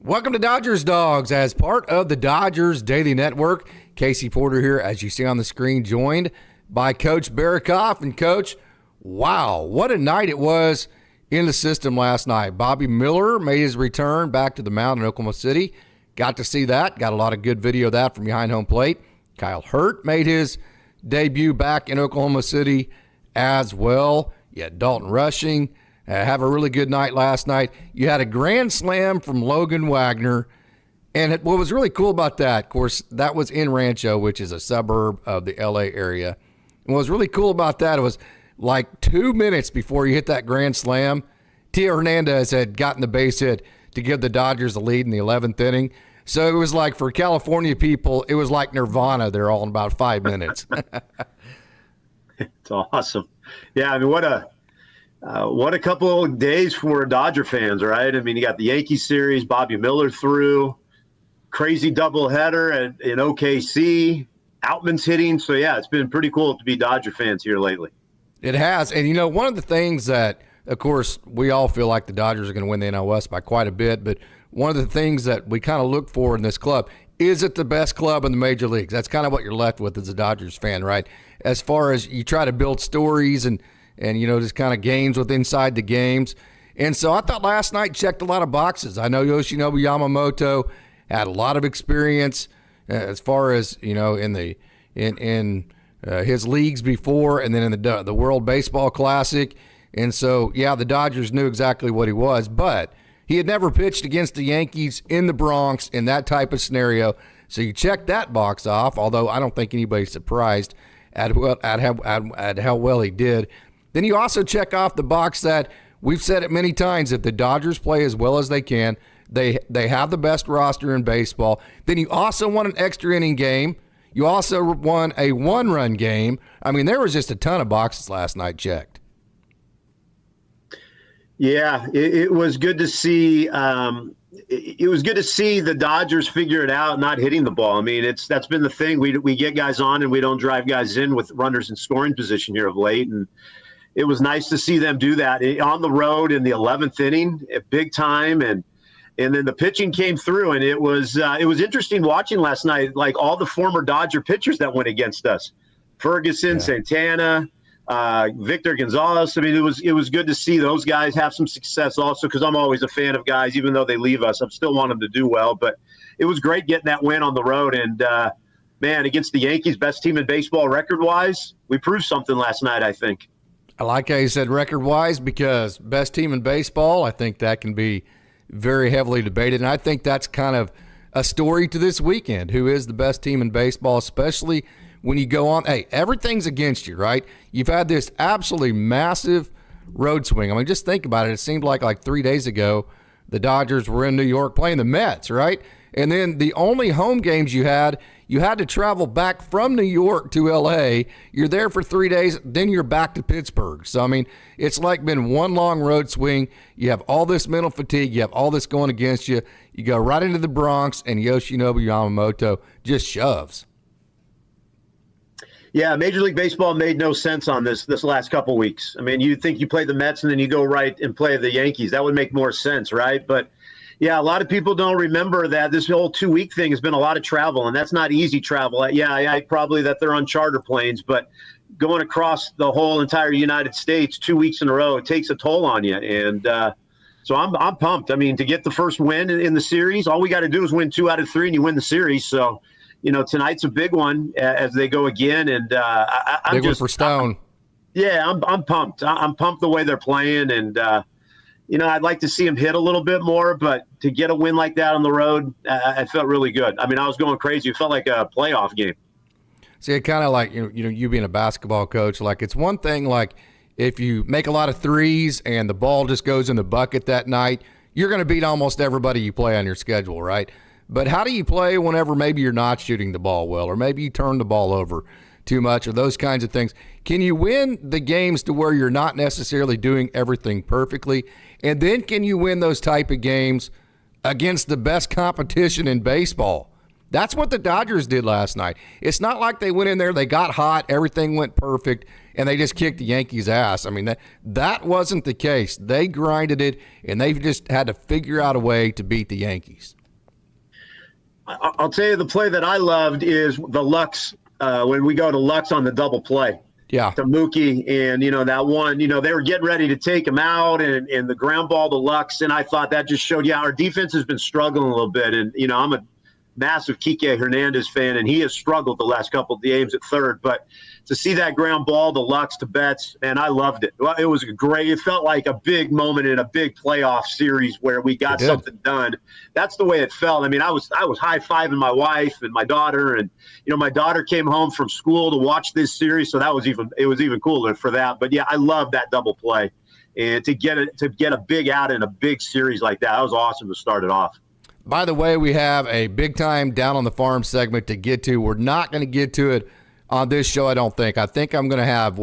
Welcome to Dodgers Dogs. As part of the Dodgers Daily Network, Casey Porter here, as you see on the screen, joined by Coach Barikoff. And Coach, wow, what a night it was in the system last night. BobbyMiller made his return back to the mound in Oklahoma City. Got to see that. Got a lot of good video of that from behind home plate. KyleHurt made his debut back in Oklahoma City as well. You had Dalton rushing. Have a really good night last night. You had a grand slam from Logan Wagner. And what was really cool about that, of course, that was in Rancho, which is a suburb of the L.A. area. And what was really cool about that, it was like 2 minutes before you hit that grand slam, TeoscarHernandez had gotten the base hit to give the Dodgers the lead in the 11th inning. So it was like, for California people, it was like Nirvana there all in about 5 minutes. It's awesome. Yeah, I mean, what a couple of days for Dodger fans, right? I mean, you got the Yankees series, BobbyMiller threw, crazy doubleheader in OKC, Outman's hitting. So, yeah, it's been pretty cool to be Dodger fans here lately. It has. And, you know, one of the things that, of course, we all feel like the Dodgers are going to win the NL West by quite a bit, but one of the things that we kind of look for in this club, is it the best club in the major leagues? That's kind of what you're left with as a Dodgers fan, right? As far as you try to build stories and you know, just kind of games with inside the games. And so I thought last night checked a lot of boxes. I know YoshinobuYamamoto had a lot of experience as far as, you know, in his leagues before and then in the World Baseball Classic. And so, yeah, the Dodgers knew exactly what he was, but he had never pitched against the Yankees in the Bronx in that type of scenario. So you check that box off, although I don't think anybody's surprised at how well he did. Then you also check off the box that we've said it many times, if the Dodgers play as well as they can, they have the best roster in baseball. Then you also won an extra inning game. You also won a one-run game. I mean, there was just a ton of boxes last night checked. Yeah, it was good to see. It was good to see the Dodgers figure it out, not hitting the ball. I mean, that's been the thing. We get guys on and we don't drive guys in with runners in scoring position here of late, and it was nice to see them do that on the road in the 11th inning, big time, and then the pitching came through, and it was interesting watching last night, like all the former Dodger pitchers that went against us, Ferguson, Santana, Victor Gonzalez. I mean, it was good to see those guys have some success also, because I'm always a fan of guys, even though they leave us, I still want them to do well. But it was great getting that win on the road, and man, against the Yankees, best team in baseball record-wise, we proved something last night, I think. I like how you said record-wise, because best team in baseball, I think that can be very heavily debated. And I think that's kind of a story to this weekend. Who is the best team in baseball, especially when you go on. Hey, everything's against you, right? You've had this absolutely massive road swing. I mean, just think about it. It seemed like 3 days ago, the Dodgers were in New York playing the Mets, right? And then the only home games you had to travel back from New York to L.A. You're there for 3 days, then you're back to Pittsburgh. So, I mean, it's like been one long road swing. You have all this mental fatigue. You have all this going against you. You go right into the Bronx, and YoshinobuYamamoto just shoves. Yeah, Major League Baseball made no sense on this last couple weeks. I mean, you'd think you play the Mets and then you go right and play the Yankees. That would make more sense, right? But yeah, a lot of people don't remember that this whole 2-week thing has been a lot of travel, and that's not easy travel. Yeah, I probably that they're on charter planes, but going across the whole entire United States 2 weeks in a row, it takes a toll on you. And so I'm pumped. I mean, to get the first win in the series, all we got to do is win 2 out of 3 and you win the series. So, you know, tonight's a big one as they go again. And I'm big just one for Stone. I'm pumped. I'm pumped the way they're playing, and you know, I'd like to see him hit a little bit more, but to get a win like that on the road, I felt really good. I mean, I was going crazy. It felt like a playoff game. See, it kind of like, you being a basketball coach, like it's one thing, like if you make a lot of threes and the ball just goes in the bucket that night, you're going to beat almost everybody you play on your schedule, right? But how do you play whenever maybe you're not shooting the ball well, or maybe you turn the ball over too much, or those kinds of things? Can you win the games to where you're not necessarily doing everything perfectly? And then can you win those type of games against the best competition in baseball? That's what the Dodgers did last night. It's not like they went in there, they got hot, everything went perfect, and they just kicked the Yankees' ass. I mean, that wasn't the case. They grinded it, and they just had to figure out a way to beat the Yankees. I'll tell you the play that I loved is the Lux, when we go to Lux on the double play. Yeah. To Mookie, and that one, they were getting ready to take him out, and the ground ball to Lux, and I thought that just showed, our defense has been struggling a little bit, and I'm a massive KyleHernandez fan, and he has struggled the last couple of games at third, but to see that ground ball to Lux to Betts, and I loved it. It was it felt like a big moment in a big playoff series where we got something done. That's the way it felt. I mean, I was high-fiving my wife and my daughter, and my daughter came home from school to watch this series, so it was even cooler for that. But yeah, I love that double play, and to get a big out in a big series like that was awesome to start it off. By the way, we have a big-time Down on the Farm segment to get to. We're not going to get to it on this show, I don't think. I think I'm going to have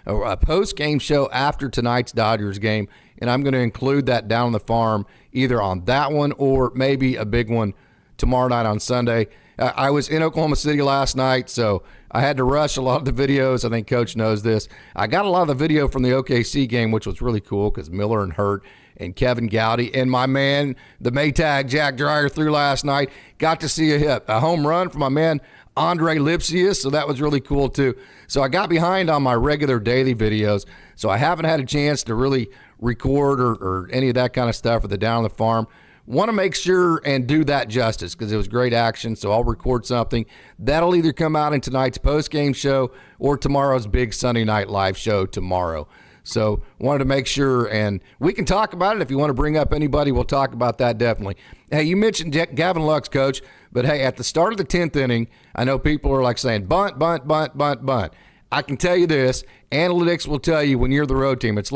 a post-game show after tonight's Dodgers game, and I'm going to include that Down on the Farm either on that one or maybe a big one tomorrow night on Sunday. I was in Oklahoma City last night, so I had to rush a lot of the videos. I think Coach knows this. I got a lot of the video from the OKC game, which was really cool because Miller and Hurt and Kevin Gowdy and my man, the Maytag Jack Dreyer, threw last night. Got to see a home run from my man Andre Lipsius, so that was really cool too. So I got behind on my regular daily videos, so I haven't had a chance to really record or any of that kind of stuff for the Down on the Farm. Want to make sure and do that justice because it was great action, so I'll record something. That'll either come out in tonight's post-game show or tomorrow's big Sunday night live show tomorrow. So wanted to make sure, and we can talk about it. If you want to bring up anybody, we'll talk about that definitely. Hey, you mentioned Gavin Lux, Coach, but hey, at the start of the 10th inning, I know people are like saying bunt, bunt, bunt, bunt, bunt. I can tell you this, analytics will tell you when you're the road team. This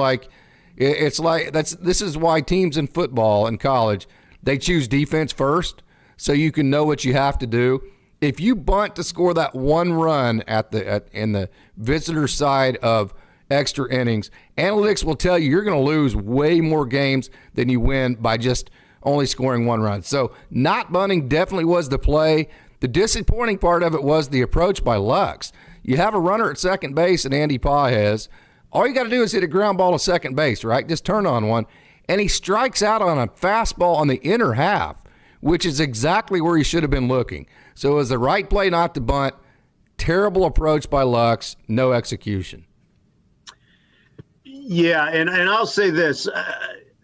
is why teams in football and college, they choose defense first so you can know what you have to do. If you bunt to score that one run in the visitor side of extra innings, analytics will tell you you're going to lose way more games than you win by just only scoring one run. So not bunting definitely was the play. The disappointing part of it was the approach by Lux. You have a runner at second base and Andy Pages. All you got to do is hit a ground ball to second base, right? Just turn on one. And he strikes out on a fastball on the inner half, which is exactly where he should have been looking. So it was the right play not to bunt. Terrible approach by Lux. No execution. Yeah, and I'll say this.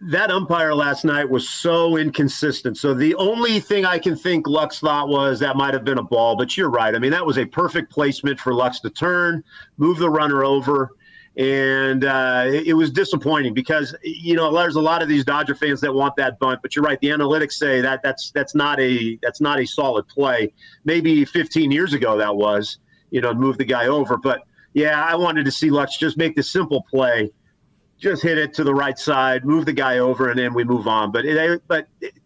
That umpire last night was so inconsistent. So the only thing I can think Lux thought was that might have been a ball, but you're right. I mean, that was a perfect placement for Lux to turn, move the runner over, and it was disappointing because, there's a lot of these Dodger fans that want that bunt, but you're right. The analytics say that's not a solid play. Maybe 15 years ago that was, move the guy over. But, yeah, I wanted to see Lux just make the simple play. Just hit it to the right side, move the guy over, and then we move on. But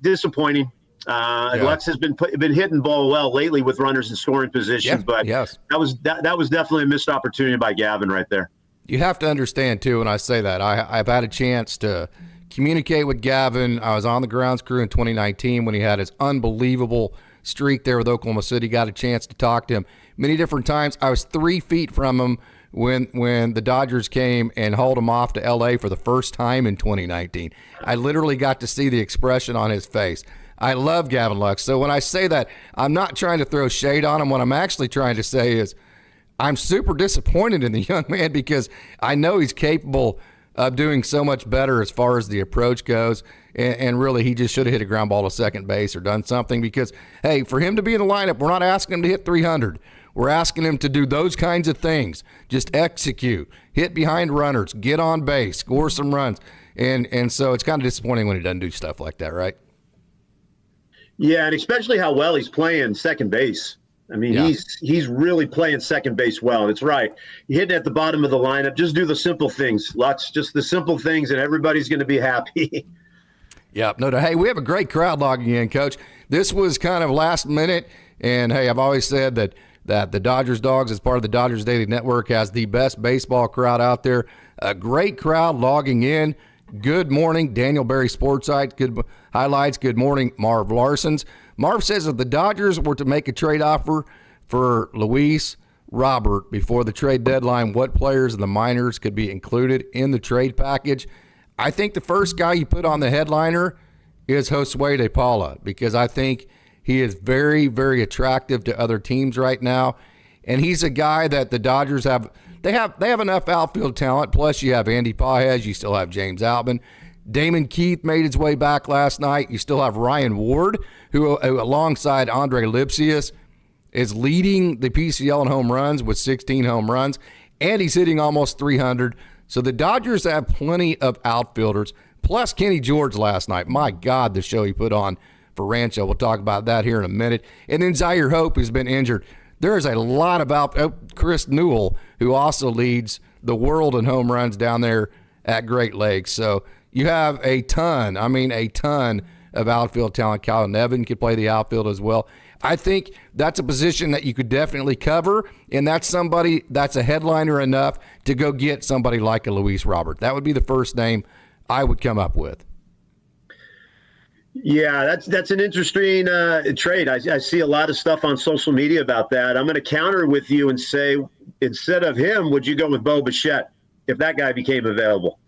disappointing. Lux has been hitting the ball well lately with runners in scoring position. That was definitely a missed opportunity by Gavin right there. You have to understand too, when I say that, I've had a chance to communicate with Gavin. I was on the grounds crew in 2019 when he had his unbelievable streak there with Oklahoma City. Got a chance to talk to him many different times. I was 3 feet from him when the Dodgers came and hauled him off to L.A. for the first time in 2019. I literally got to see the expression on his face. I love Gavin Lux. So when I say that, I'm not trying to throw shade on him. What I'm actually trying to say is I'm super disappointed in the young man because I know he's capable of doing so much better as far as the approach goes. And really, he just should have hit a ground ball to second base or done something because, hey, for him to be in the lineup, we're not asking him to hit 300. We're asking him to do those kinds of things. Just execute, hit behind runners, get on base, score some runs. And so it's kind of disappointing when he doesn't do stuff like that, right? Yeah, and especially how well he's playing second base. I mean, he's really playing second base well. It's right. You're hitting at the bottom of the lineup. Just do the simple things, Lux. Just the simple things, and everybody's going to be happy. Yeah, no. Hey, we have a great crowd logging in, Coach. This was kind of last minute, and hey, I've always said that the Dodgers Dogs, as part of the Dodgers Daily Network, has the best baseball crowd out there. A great crowd logging in. Good morning, Daniel Berry Sportsite. Good highlights. Good morning, Marv Larson's. Marv says if the Dodgers were to make a trade offer for Luis Robert before the trade deadline, what players in the minors could be included in the trade package? I think the first guy you put on the headliner is Josue De Paula because I think He is very, very attractive to other teams right now. And he's a guy that the Dodgers have. They have enough outfield talent. Plus, you have Andy Pages. You still have James Outman. Damon Keith made his way back last night. You still have Ryan Ward, who alongside Andre Lipsius, is leading the PCL in home runs with 16 home runs. And he's hitting almost 300. So the Dodgers have plenty of outfielders. Plus, KendallGeorge last night. My God, the show he put on for Rancho. We'll talk about that here in a minute. And then Zaire Hope has been injured. There is a lot of Chris Newell, who also leads the world in home runs down there at Great Lakes. So you have a ton of outfield talent. Kyle Nevin could play the outfield as well. I think that's a position that you could definitely cover, and that's somebody that's a headliner enough to go get somebody like a Luis Robert. That would be the first name I would come up with. Yeah, that's an interesting trade. I see a lot of stuff on social media about that. I'm going to counter with you and say, instead of him, would you go with Bo Bichette if that guy became available?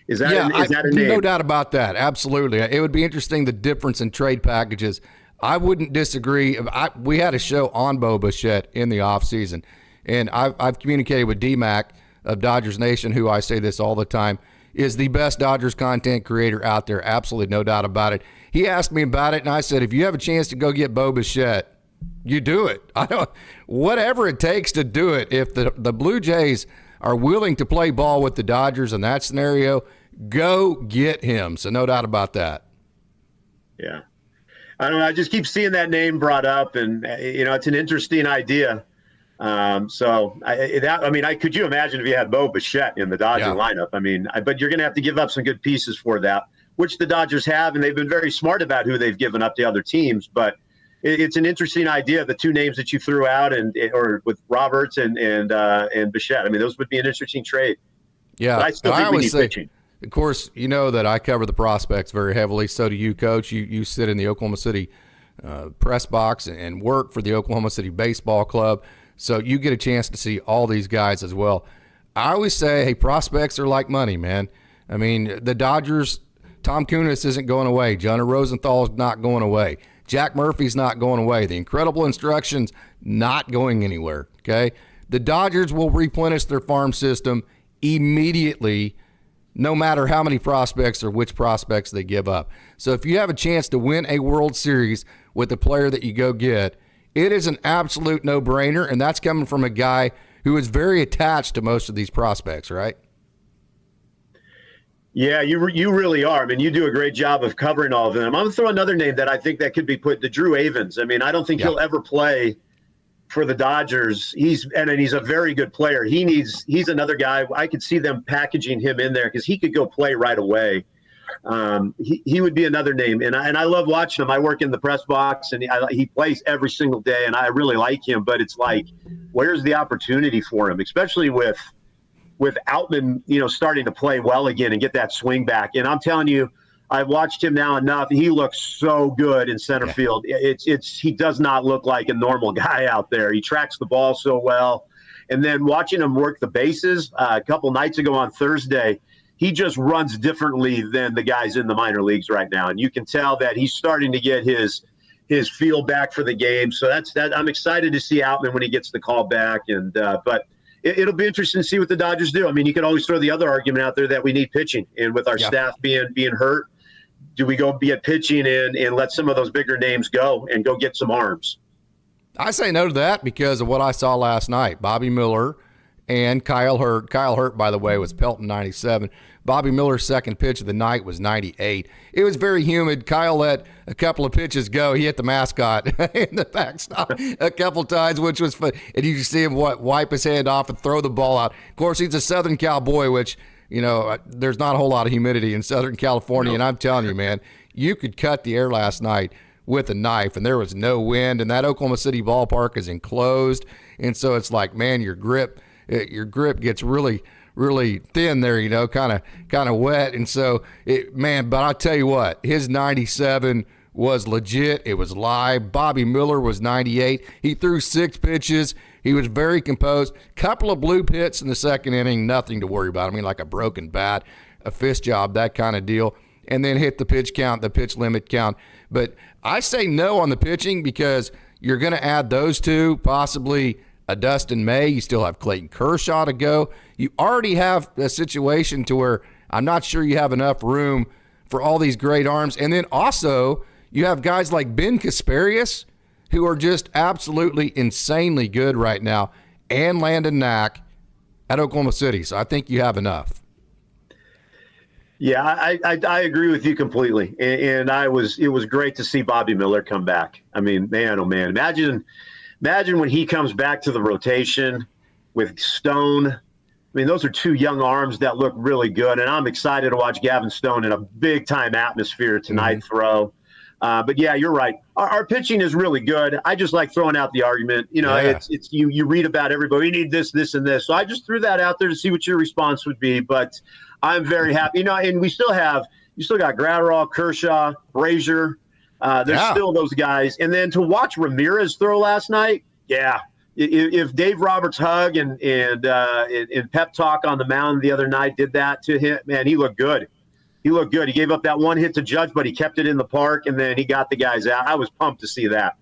Is that a name? No doubt about that. Absolutely. It would be interesting, the difference in trade packages. I wouldn't disagree. We had a show on Bo Bichette in the offseason, and I've communicated with D-Mac of Dodgers Nation, who I say this all the time, is the best Dodgers content creator out there. Absolutely, no doubt about it. He asked me about it, and I said, if you have a chance to go get Bo Bichette, you do it. Whatever it takes to do it. If the Blue Jays are willing to play ball with the Dodgers in that scenario, go get him. So no doubt about that. Yeah. I don't know. I just keep seeing that name brought up, and, it's an interesting idea. Could you imagine if you had Bo Bichette in the Dodger lineup? But you're going to have to give up some good pieces for that, which the Dodgers have, and they've been very smart about who they've given up to other teams. But it's an interesting idea, the two names that you threw out, or with Roberts and Bichette. Those would be an interesting trade. Yeah, but I still think we need pitching. Of course, you know that I cover the prospects very heavily. So do you, Coach. You sit in the Oklahoma City press box and work for the Oklahoma City Baseball Club. So you get a chance to see all these guys as well. I always say, hey, prospects are like money, man. The Dodgers, Tom Kunis isn't going away. Jonah Rosenthal's not going away. Jack Murphy's not going away. The Incredible Instructions not going anywhere, okay? The Dodgers will replenish their farm system immediately, no matter how many prospects or which prospects they give up. So if you have a chance to win a World Series with the player that you go get, it is an absolute no-brainer, and that's coming from a guy who is very attached to most of these prospects, right? Yeah, you really are. You do a great job of covering all of them. I'm going to throw another name that I think that could be put to Drew Avens. I don't think he'll ever play for the Dodgers. He's a very good player. He's another guy. I could see them packaging him in there because he could go play right away. He would be another name, and I love watching him. I work in the press box, and he plays every single day, and I really like him. But it's like, where's the opportunity for him, especially with Outman, starting to play well again and get that swing back? And I'm telling you, I've watched him now enough. He looks so good in center field. He does not look like a normal guy out there. He tracks the ball so well, and then watching him work the bases a couple nights ago on Thursday. He just runs differently than the guys in the minor leagues right now. And you can tell that he's starting to get his feel back for the game. So that I'm excited to see Outman when he gets the call back. And but it'll be interesting to see what the Dodgers do. You could always throw the other argument out there that we need pitching. And with our staff being hurt, do we go be at pitching and let some of those bigger names go and go get some arms? I say no to that because of what I saw last night. BobbyMiller and KyleHurt. KyleHurt, by the way, was pelting 97. BobbyMiller's second pitch of the night was 98. It was very humid. Kyle let a couple of pitches go. He hit the mascot in the backstop a couple times, which was fun. And you can see him wipe his hand off and throw the ball out. Of course, he's a Southern Cal boy, which, there's not a whole lot of humidity in Southern California. No. And I'm telling you, man, you could cut the air last night with a knife, and there was no wind, and that Oklahoma City ballpark is enclosed. And so it's like, man, your grip gets really, really thin there, kind of wet. And so, but I'll tell you what, his 97 was legit. It was live. BobbyMiller was 98. He threw 6 pitches. He was very composed. Couple of bloop hits in the second inning, nothing to worry about. Like a broken bat, a fist job, that kind of deal. and then hit the pitch count, the pitch limit count. But I say no on the pitching because you're going to add those two, possibly a Dustin May. You still have Clayton Kershaw to go. You already have a situation to where I'm not sure you have enough room for all these great arms. And then also you have guys like Ben Kasparius who are just absolutely insanely good right now, and Landon Knack at Oklahoma City. So I think you have enough. Yeah, I agree with you completely. And it was great to see BobbyMiller come back. I mean, man, oh man, imagine when he comes back to the rotation with Stone. I mean, those are two young arms that look really good. And I'm excited to watch Gavin Stone in a big time atmosphere tonight throw. But yeah, you're right. Our pitching is really good. I just like throwing out the argument. It's you read about everybody. We need this, and this. So I just threw that out there to see what your response would be. But I'm very happy. And you still got Gratterall, Kershaw, Brazier. There's still those guys. And then to watch Ramirez throw last night, yeah. If Dave Roberts' hug and pep talk on the mound the other night did that to him, man, he looked good. He looked good. He gave up that one hit to Judge, but he kept it in the park, and then he got the guys out. I was pumped to see that.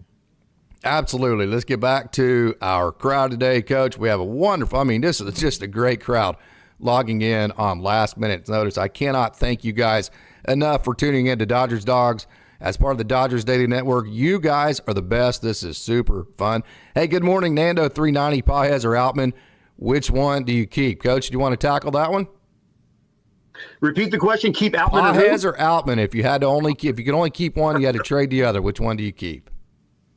Absolutely. Let's get back to our crowd today, Coach. We have a wonderful, this is just a great crowd logging in on last minute notice. I cannot thank you guys enough for tuning in to Dodgers Dogs as part of the Dodgers Daily Network. You guys are the best. This is super fun. Hey, good morning, Nando 390, Pages or Outman. Which one do you keep? Coach, do you want to tackle that one? Repeat the question. Keep Outman Pages or Outman? If you could only keep one, you had to trade the other. Which one do you keep?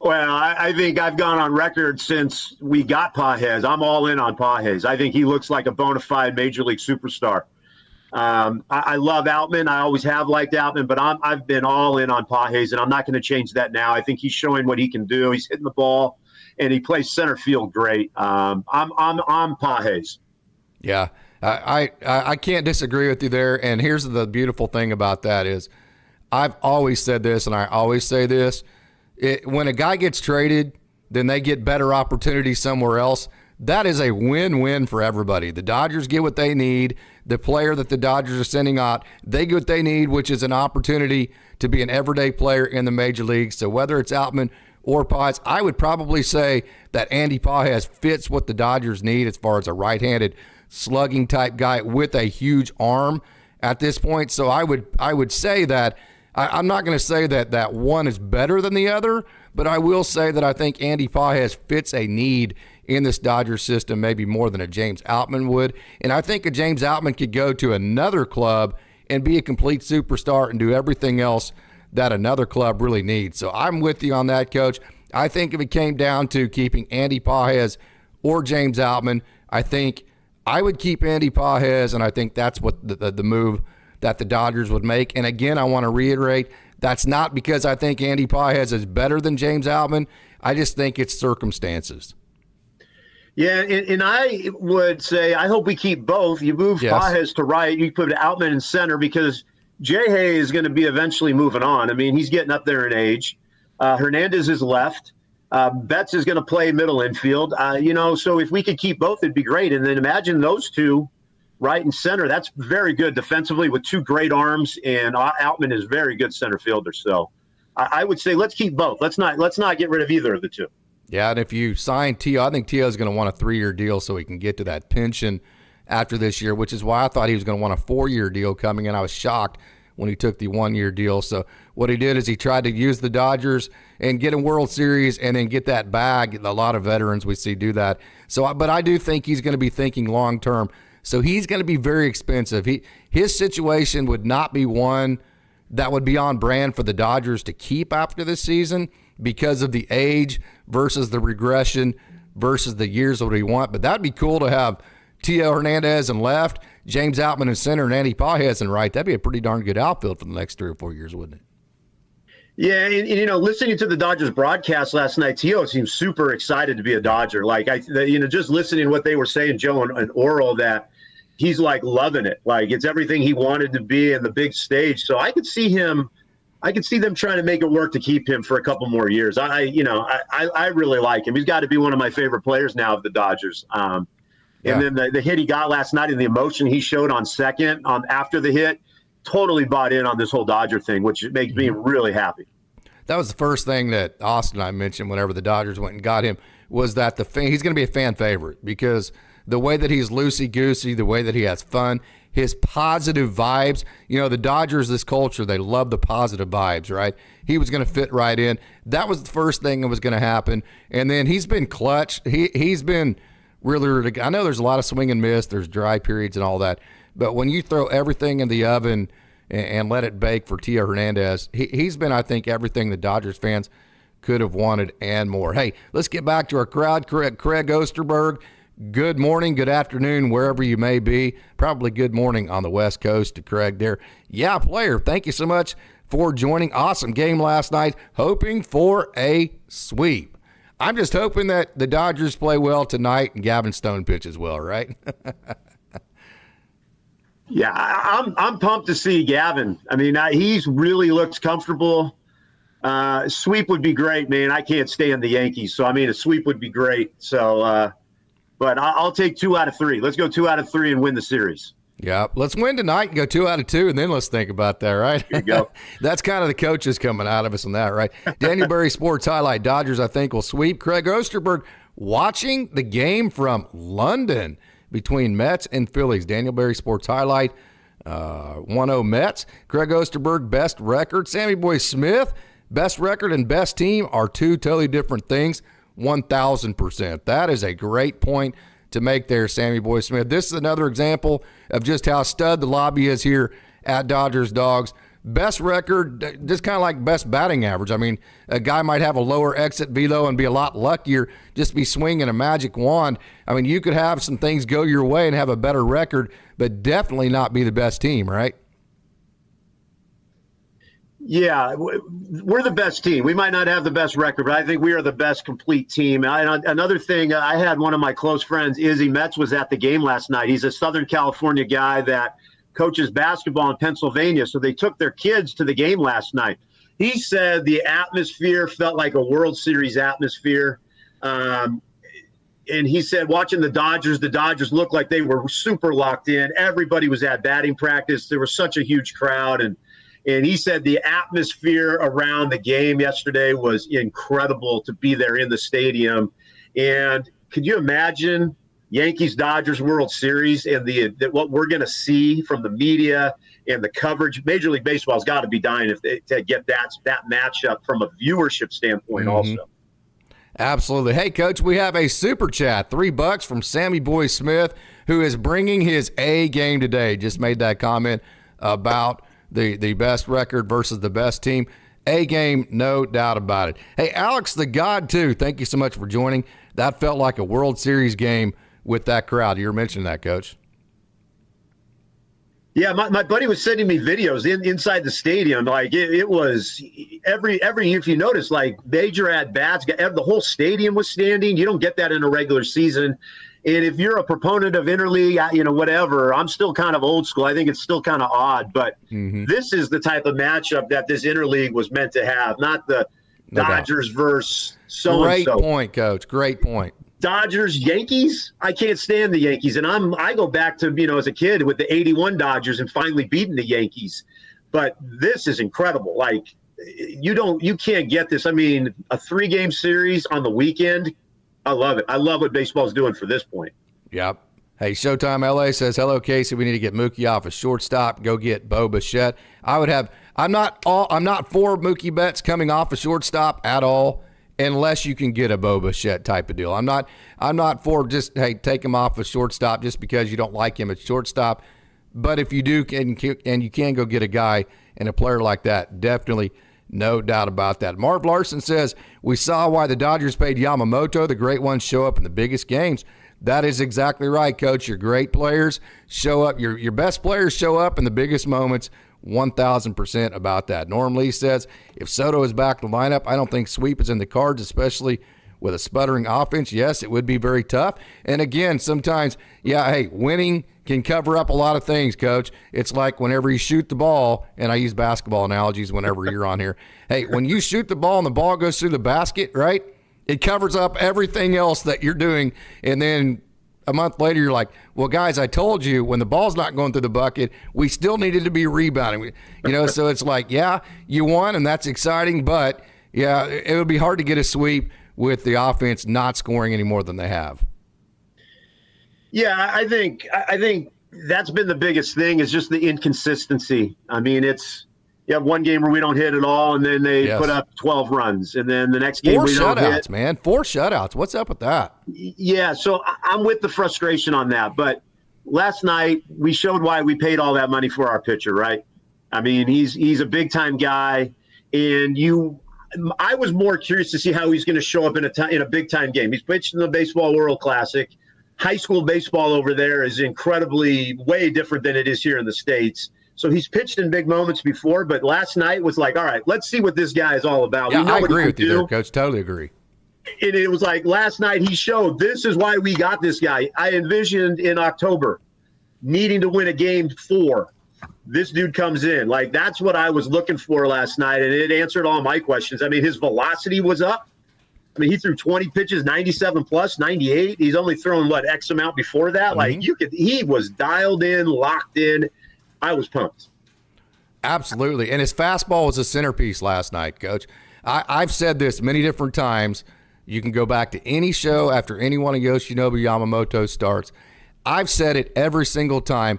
Well, I think I've gone on record since we got Pages. I'm all in on Pages. I think he looks like a bona fide major league superstar. I love Outman. I always have liked Outman, but I've been all in on Pages, and I'm not going to change that now. I think he's showing what he can do. He's hitting the ball, and he plays center field great. I'm Pages. Yeah. I can't disagree with you there. And here's the beautiful thing about that is I've always said this, and I always say this. When a guy gets traded, then they get better opportunities somewhere else. That is a win-win for everybody. The Dodgers get what they need. The player that the Dodgers are sending out, they get what they need, which is an opportunity to be an everyday player in the major leagues. So whether it's Outman or Pages, I would probably say that Andy Pages fits what the Dodgers need as far as a right-handed slugging type guy with a huge arm at this point. So I would say that I'm not going to say that one is better than the other, but I will say that I think Andy Pages fits a need in this Dodgers system maybe more than a James Outman would. And I think a James Outman could go to another club and be a complete superstar and do everything else that another club really needs. So I'm with you on that, Coach. I think if it came down to keeping Andy Pages or James Outman, I think I would keep Andy Pages, and I think that's what the move that the Dodgers would make. And again, I want to reiterate, that's not because I think Andy Pages is better than James Outman. I just think it's circumstances. Yeah, and I would say I hope we keep both. You move Pages to right, you put Outman in center because J-Hay is going to be eventually moving on. I mean, he's getting up there in age. Hernandez is left. Betts is going to play middle infield. So if we could keep both, it'd be great. And then imagine those two right and center. That's very good defensively with two great arms, and Outman is very good center fielder. So I would say let's keep both. Let's not get rid of either of the two. Yeah, and if you sign Tio, I think Tio is going to want a 3-year deal so he can get to that pension after this year, which is why I thought he was going to want a 4-year deal coming in. I was shocked when he took the 1-year deal. So what he did is he tried to use the Dodgers and get a World Series and then get that bag. A lot of veterans we see do that. But I do think he's going to be thinking long term. So he's going to be very expensive. His situation would not be one that would be on brand for the Dodgers to keep after this season because of the age versus the regression versus the years that we want. But that'd be cool to have TeoscarHernandez in left, James Outman in center, and Andy Pages in right. That'd be a pretty darn good outfield for the next 3 or 4 years, wouldn't it? Yeah, and listening to the Dodgers broadcast last night, Tio seemed super excited to be a Dodger. Like, just listening to what they were saying, Joe and Oral, that he's like loving it. Like, it's everything he wanted to be in the big stage. So I could see them trying to make it work to keep him for a couple more years. I really like him. He's got to be one of my favorite players now of the Dodgers. And then the hit he got last night and the emotion he showed on second after the hit, totally bought in on this whole Dodger thing, which makes me really happy. That was the first thing that Austin and I mentioned whenever the Dodgers went and got him, was that he's going to be a fan favorite because the way that he's loosey-goosey, the way that he has fun, his positive vibes. You know, the Dodgers, this culture, they love the positive vibes, right? He was going to fit right in. That was the first thing that was going to happen. And then he's been clutch. He's been really, I know there's a lot of swing and miss. There's dry periods and all that. But when you throw everything in the oven and let it bake for TeoscarHernandez, he's been, I think, everything the Dodgers fans could have wanted and more. Hey, let's get back to our crowd. Craig Osterberg, good morning, good afternoon, wherever you may be. Probably good morning on the West Coast to Craig there. Yeah, player, thank you so much for joining. Awesome game last night. Hoping for a sweep. I'm just hoping that the Dodgers play well tonight and Gavin Stone pitches well, right? Yeah, I'm pumped to see Gavin. I mean, he's really looks comfortable. Sweep would be great, man. I can't stand the Yankees, so I mean, a sweep would be great. So, but I'll take 2 out of 3. Let's go 2 out of 3 and win the series. Yeah, let's win tonight and go 2 out of 2, and then let's think about that, right? There you go. That's kind of the coaches coming out of us on that, right? Daniel Berry Sports Highlight, Dodgers, I think, will sweep. Craig Osterberg watching the game from London between Mets and Phillies. Daniel Berry Sports Highlight, 1-0 Mets. Craig Osterberg, best record. Sammy Boy Smith, best record and best team are two totally different things, 1,000%. That is a great point to make there, Sammy Boy Smith. This is another example of just how stud the lobby is here at Dodgers Dogs. Best record, just kind of like best batting average. I mean, a guy might have a lower exit velo and be a lot luckier, just be swinging a magic wand. I mean, you could have some things go your way and have a better record, but definitely not be the best team, right? Yeah, we're the best team. We might not have the best record, but I think we are the best complete team. Another thing, I had one of my close friends, Izzy Metz, was at the game last night. He's a Southern California guy that coaches basketball in Pennsylvania, so they took their kids to the game last night. He said the atmosphere felt like a World Series atmosphere. And he said watching the Dodgers looked like they were super locked in. Everybody was at batting practice. There was such a huge crowd. And he said the atmosphere around the game yesterday was incredible to be there in the stadium. And could you imagine Yankees-Dodgers World Series and what we're going to see from the media and the coverage? Major League Baseball's got to be dying to get that matchup from a viewership standpoint also. Absolutely. Hey, Coach, we have a super chat, $3 from Sammy Boy Smith, who is bringing his A game today. Just made that comment about the best record versus the best team. A game, no doubt about it. Hey, Alex the God, too, thank you so much for joining. That felt like a World Series game with that crowd. You were mentioning that, Coach. Yeah, my buddy was sending me videos inside the stadium. Like it was every if you notice, like major at bats, the whole stadium was standing. You don't get that in a regular season. And if you're a proponent of interleague, whatever, I'm still kind of old school. I think it's still kind of odd, but this is the type of matchup that this interleague was meant to have, not the Dodgers versus so-and-so. Great point, Coach. Great point. Dodgers, Yankees, I can't stand the Yankees. And I go back to, as a kid with the 81 Dodgers and finally beating the Yankees. But this is incredible. Like, you can't get this. I mean, a 3-game series on the weekend, I love it. I love what baseball's doing for this point. Yep. Hey, Showtime LA says, hello, Casey. We need to get Mookie off a shortstop. Go get Bo Bichette. I'm not for Mookie Betts coming off a shortstop at all, unless you can get a Bo Bichette type of deal. I'm not for just, hey, take him off a shortstop just because you don't like him at shortstop. But if you do and you can go get a guy and a player like that, definitely no doubt about that. Marv Larson says, we saw why the Dodgers paid Yamamoto. The great ones show up in the biggest games. That is exactly right, Coach. Your great players show up. Your best players show up in the biggest moments. 1,000% about that. Norm Lee says, if Soto is back in the lineup, I don't think sweep is in the cards, especially with a sputtering offense. Yes, it would be very tough. And again, sometimes, winning can cover up a lot of things, Coach. It's like whenever you shoot the ball, and I use basketball analogies whenever you're on here. Hey, when you shoot the ball and the ball goes through the basket, right, it covers up everything else that you're doing. And then a month later, you're like, well, guys, I told you when the ball's not going through the bucket, we still needed to be rebounding. So it's like, yeah, you won, and that's exciting, but, yeah, it would be hard to get a sweep with the offense not scoring any more than they have. Yeah, I think that's been the biggest thing is just the inconsistency. I mean, you have one game where we don't hit at all, and then they put up 12 runs, and then the next game we don't hit. 4 shutouts, man. 4 shutouts. What's up with that? Yeah, so I'm with the frustration on that. But last night we showed why we paid all that money for our pitcher, right? I mean, he's a big-time guy, and I was more curious to see how he's going to show up in a big-time game. He's pitched in the Baseball World Classic. High school baseball over there is incredibly way different than it is here in the States. So he's pitched in big moments before, but last night was like, all right, let's see what this guy is all about. Yeah, I agree with you there, Coach. Totally agree. And it was like last night he showed this is why we got this guy. I envisioned in October needing to win a game 4. This dude comes in. Like, that's what I was looking for last night, and it answered all my questions. I mean, his velocity was up. I mean, he threw 20 pitches, 97 plus, 98. He's only thrown, X amount before that? Mm-hmm. He was dialed in, locked in. I was pumped. Absolutely. And his fastball was a centerpiece last night, Coach. I've said this many different times. You can go back to any show after any one of Yoshinobu Yamamoto starts. I've said it every single time.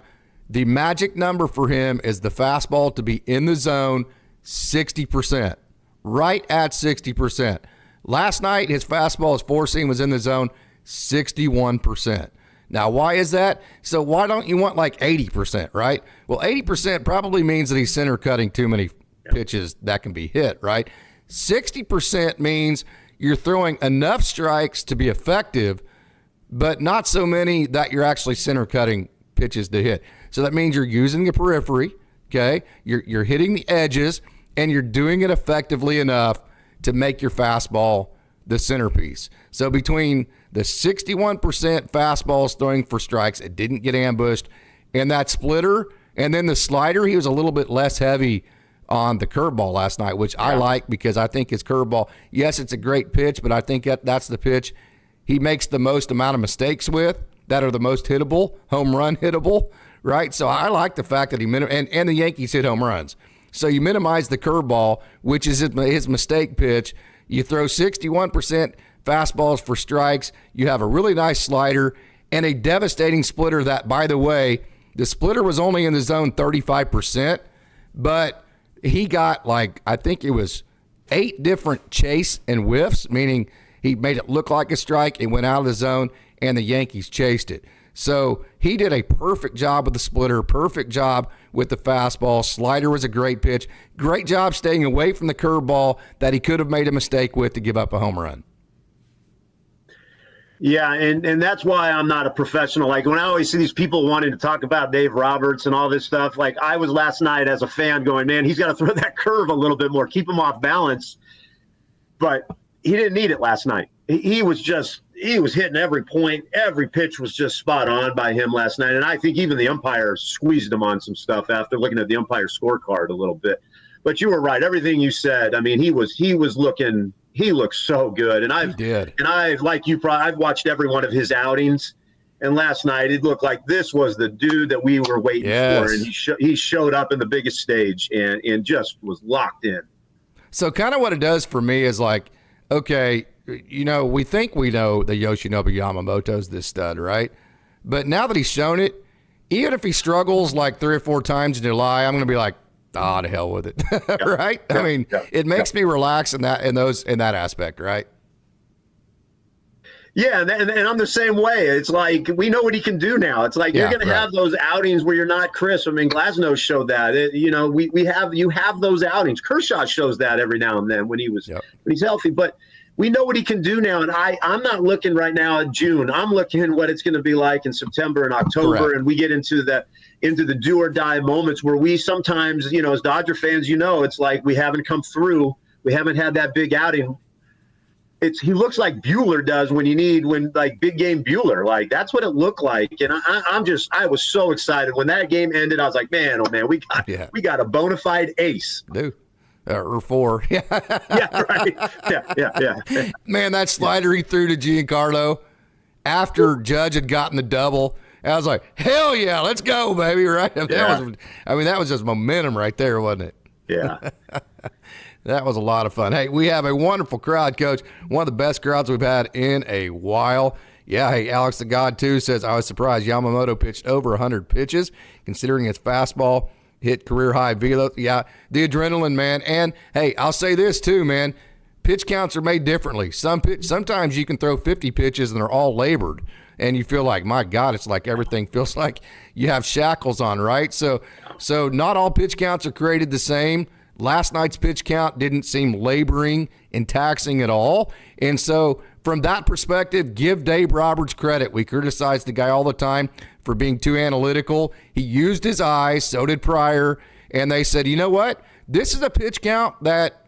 The magic number for him is the fastball to be in the zone 60%, right at 60%. Last night, his fastball, his four-seam was in the zone 61%. Now, why is that? So why don't you want 80%, right? Well, 80% probably means that he's center cutting too many pitches that can be hit, right? 60% means you're throwing enough strikes to be effective, but not so many that you're actually center cutting pitches to hit. So that means you're using the periphery, okay? You're hitting the edges, and you're doing it effectively enough to make your fastball the centerpiece. So between the 61% fastballs throwing for strikes, it didn't get ambushed, and that splitter, and then the slider, he was a little bit less heavy on the curveball last night, which I like because I think his curveball, yes, it's a great pitch, but I think that's the pitch he makes the most amount of mistakes with that are the most hittable, home run hittable, right? So I like the fact that and the Yankees hit home runs. So you minimize the curveball, which is his mistake pitch. You throw 61% fastballs for strikes. You have a really nice slider and a devastating splitter that, by the way, the splitter was only in the zone 35%, but he got I think it was 8 different chase and whiffs, meaning he made it look like a strike. It went out of the zone, and the Yankees chased it. So he did a perfect job with the splitter, perfect job with the fastball. Slider was a great pitch. Great job staying away from the curveball that he could have made a mistake with to give up a home run. Yeah, and that's why I'm not a professional. When I always see these people wanting to talk about Dave Roberts and all this stuff, I was last night as a fan going, man, he's got to throw that curve a little bit more, keep him off balance. But he didn't need it last night. He was hitting every point. Every pitch was just spot on by him last night. And I think even the umpire squeezed him on some stuff after looking at the umpire scorecard a little bit. But you were right. Everything you said, I mean, he looked so good. And I've watched every one of his outings. And last night it looked like this was the dude that we were waiting for. And he showed up in the biggest stage and just was locked in. So kind of what it does for me is okay, we think we know that Yoshinobu Yamamoto's this stud, right? But now that he's shown it, even if he struggles 3 or 4 times in July, I'm going to be to hell with it, right? I mean, it makes me relax in that aspect, right? Yeah, and I'm the same way. It's we know what he can do now. It's you're going to have those outings where you're not Chris. I mean, Glasnow showed that. You have those outings. Kershaw shows that every now and then when he's healthy. But we know what he can do now, and I'm not looking right now at June. I'm looking at what it's going to be like in September and October, Correct. And we get into the do or die moments where we sometimes, as Dodger fans, it's we haven't come through. We haven't had that big outing. He looks like Bueller does when big game Bueller. That's what it looked like. And I was so excited when that game ended. I was like, man, oh man, we got a bona fide ace. Dude. Or 4. Yeah, right. Yeah. Man, that slider he threw to Giancarlo, after Judge had gotten the double. I was like, hell yeah, let's go, baby, right? That was just momentum right there, wasn't it? Yeah. That was a lot of fun. Hey, we have a wonderful crowd, Coach. One of the best crowds we've had in a while. Yeah, hey, Alex the God, too, says, I was surprised Yamamoto pitched over 100 pitches, considering his fastball hit career-high velo. Yeah, the adrenaline, man. And, hey, I'll say this, too, man. Pitch counts are made differently. Sometimes you can throw 50 pitches and they're all labored. And you feel like, my God, it's like everything feels like you have shackles on, right? So not all pitch counts are created the same. Last night's pitch count didn't seem laboring and taxing at all. And so from that perspective, give Dave Roberts credit. We criticize the guy all the time for being too analytical. He used his eyes, so did Pryor. And they said, you know what? This is a pitch count that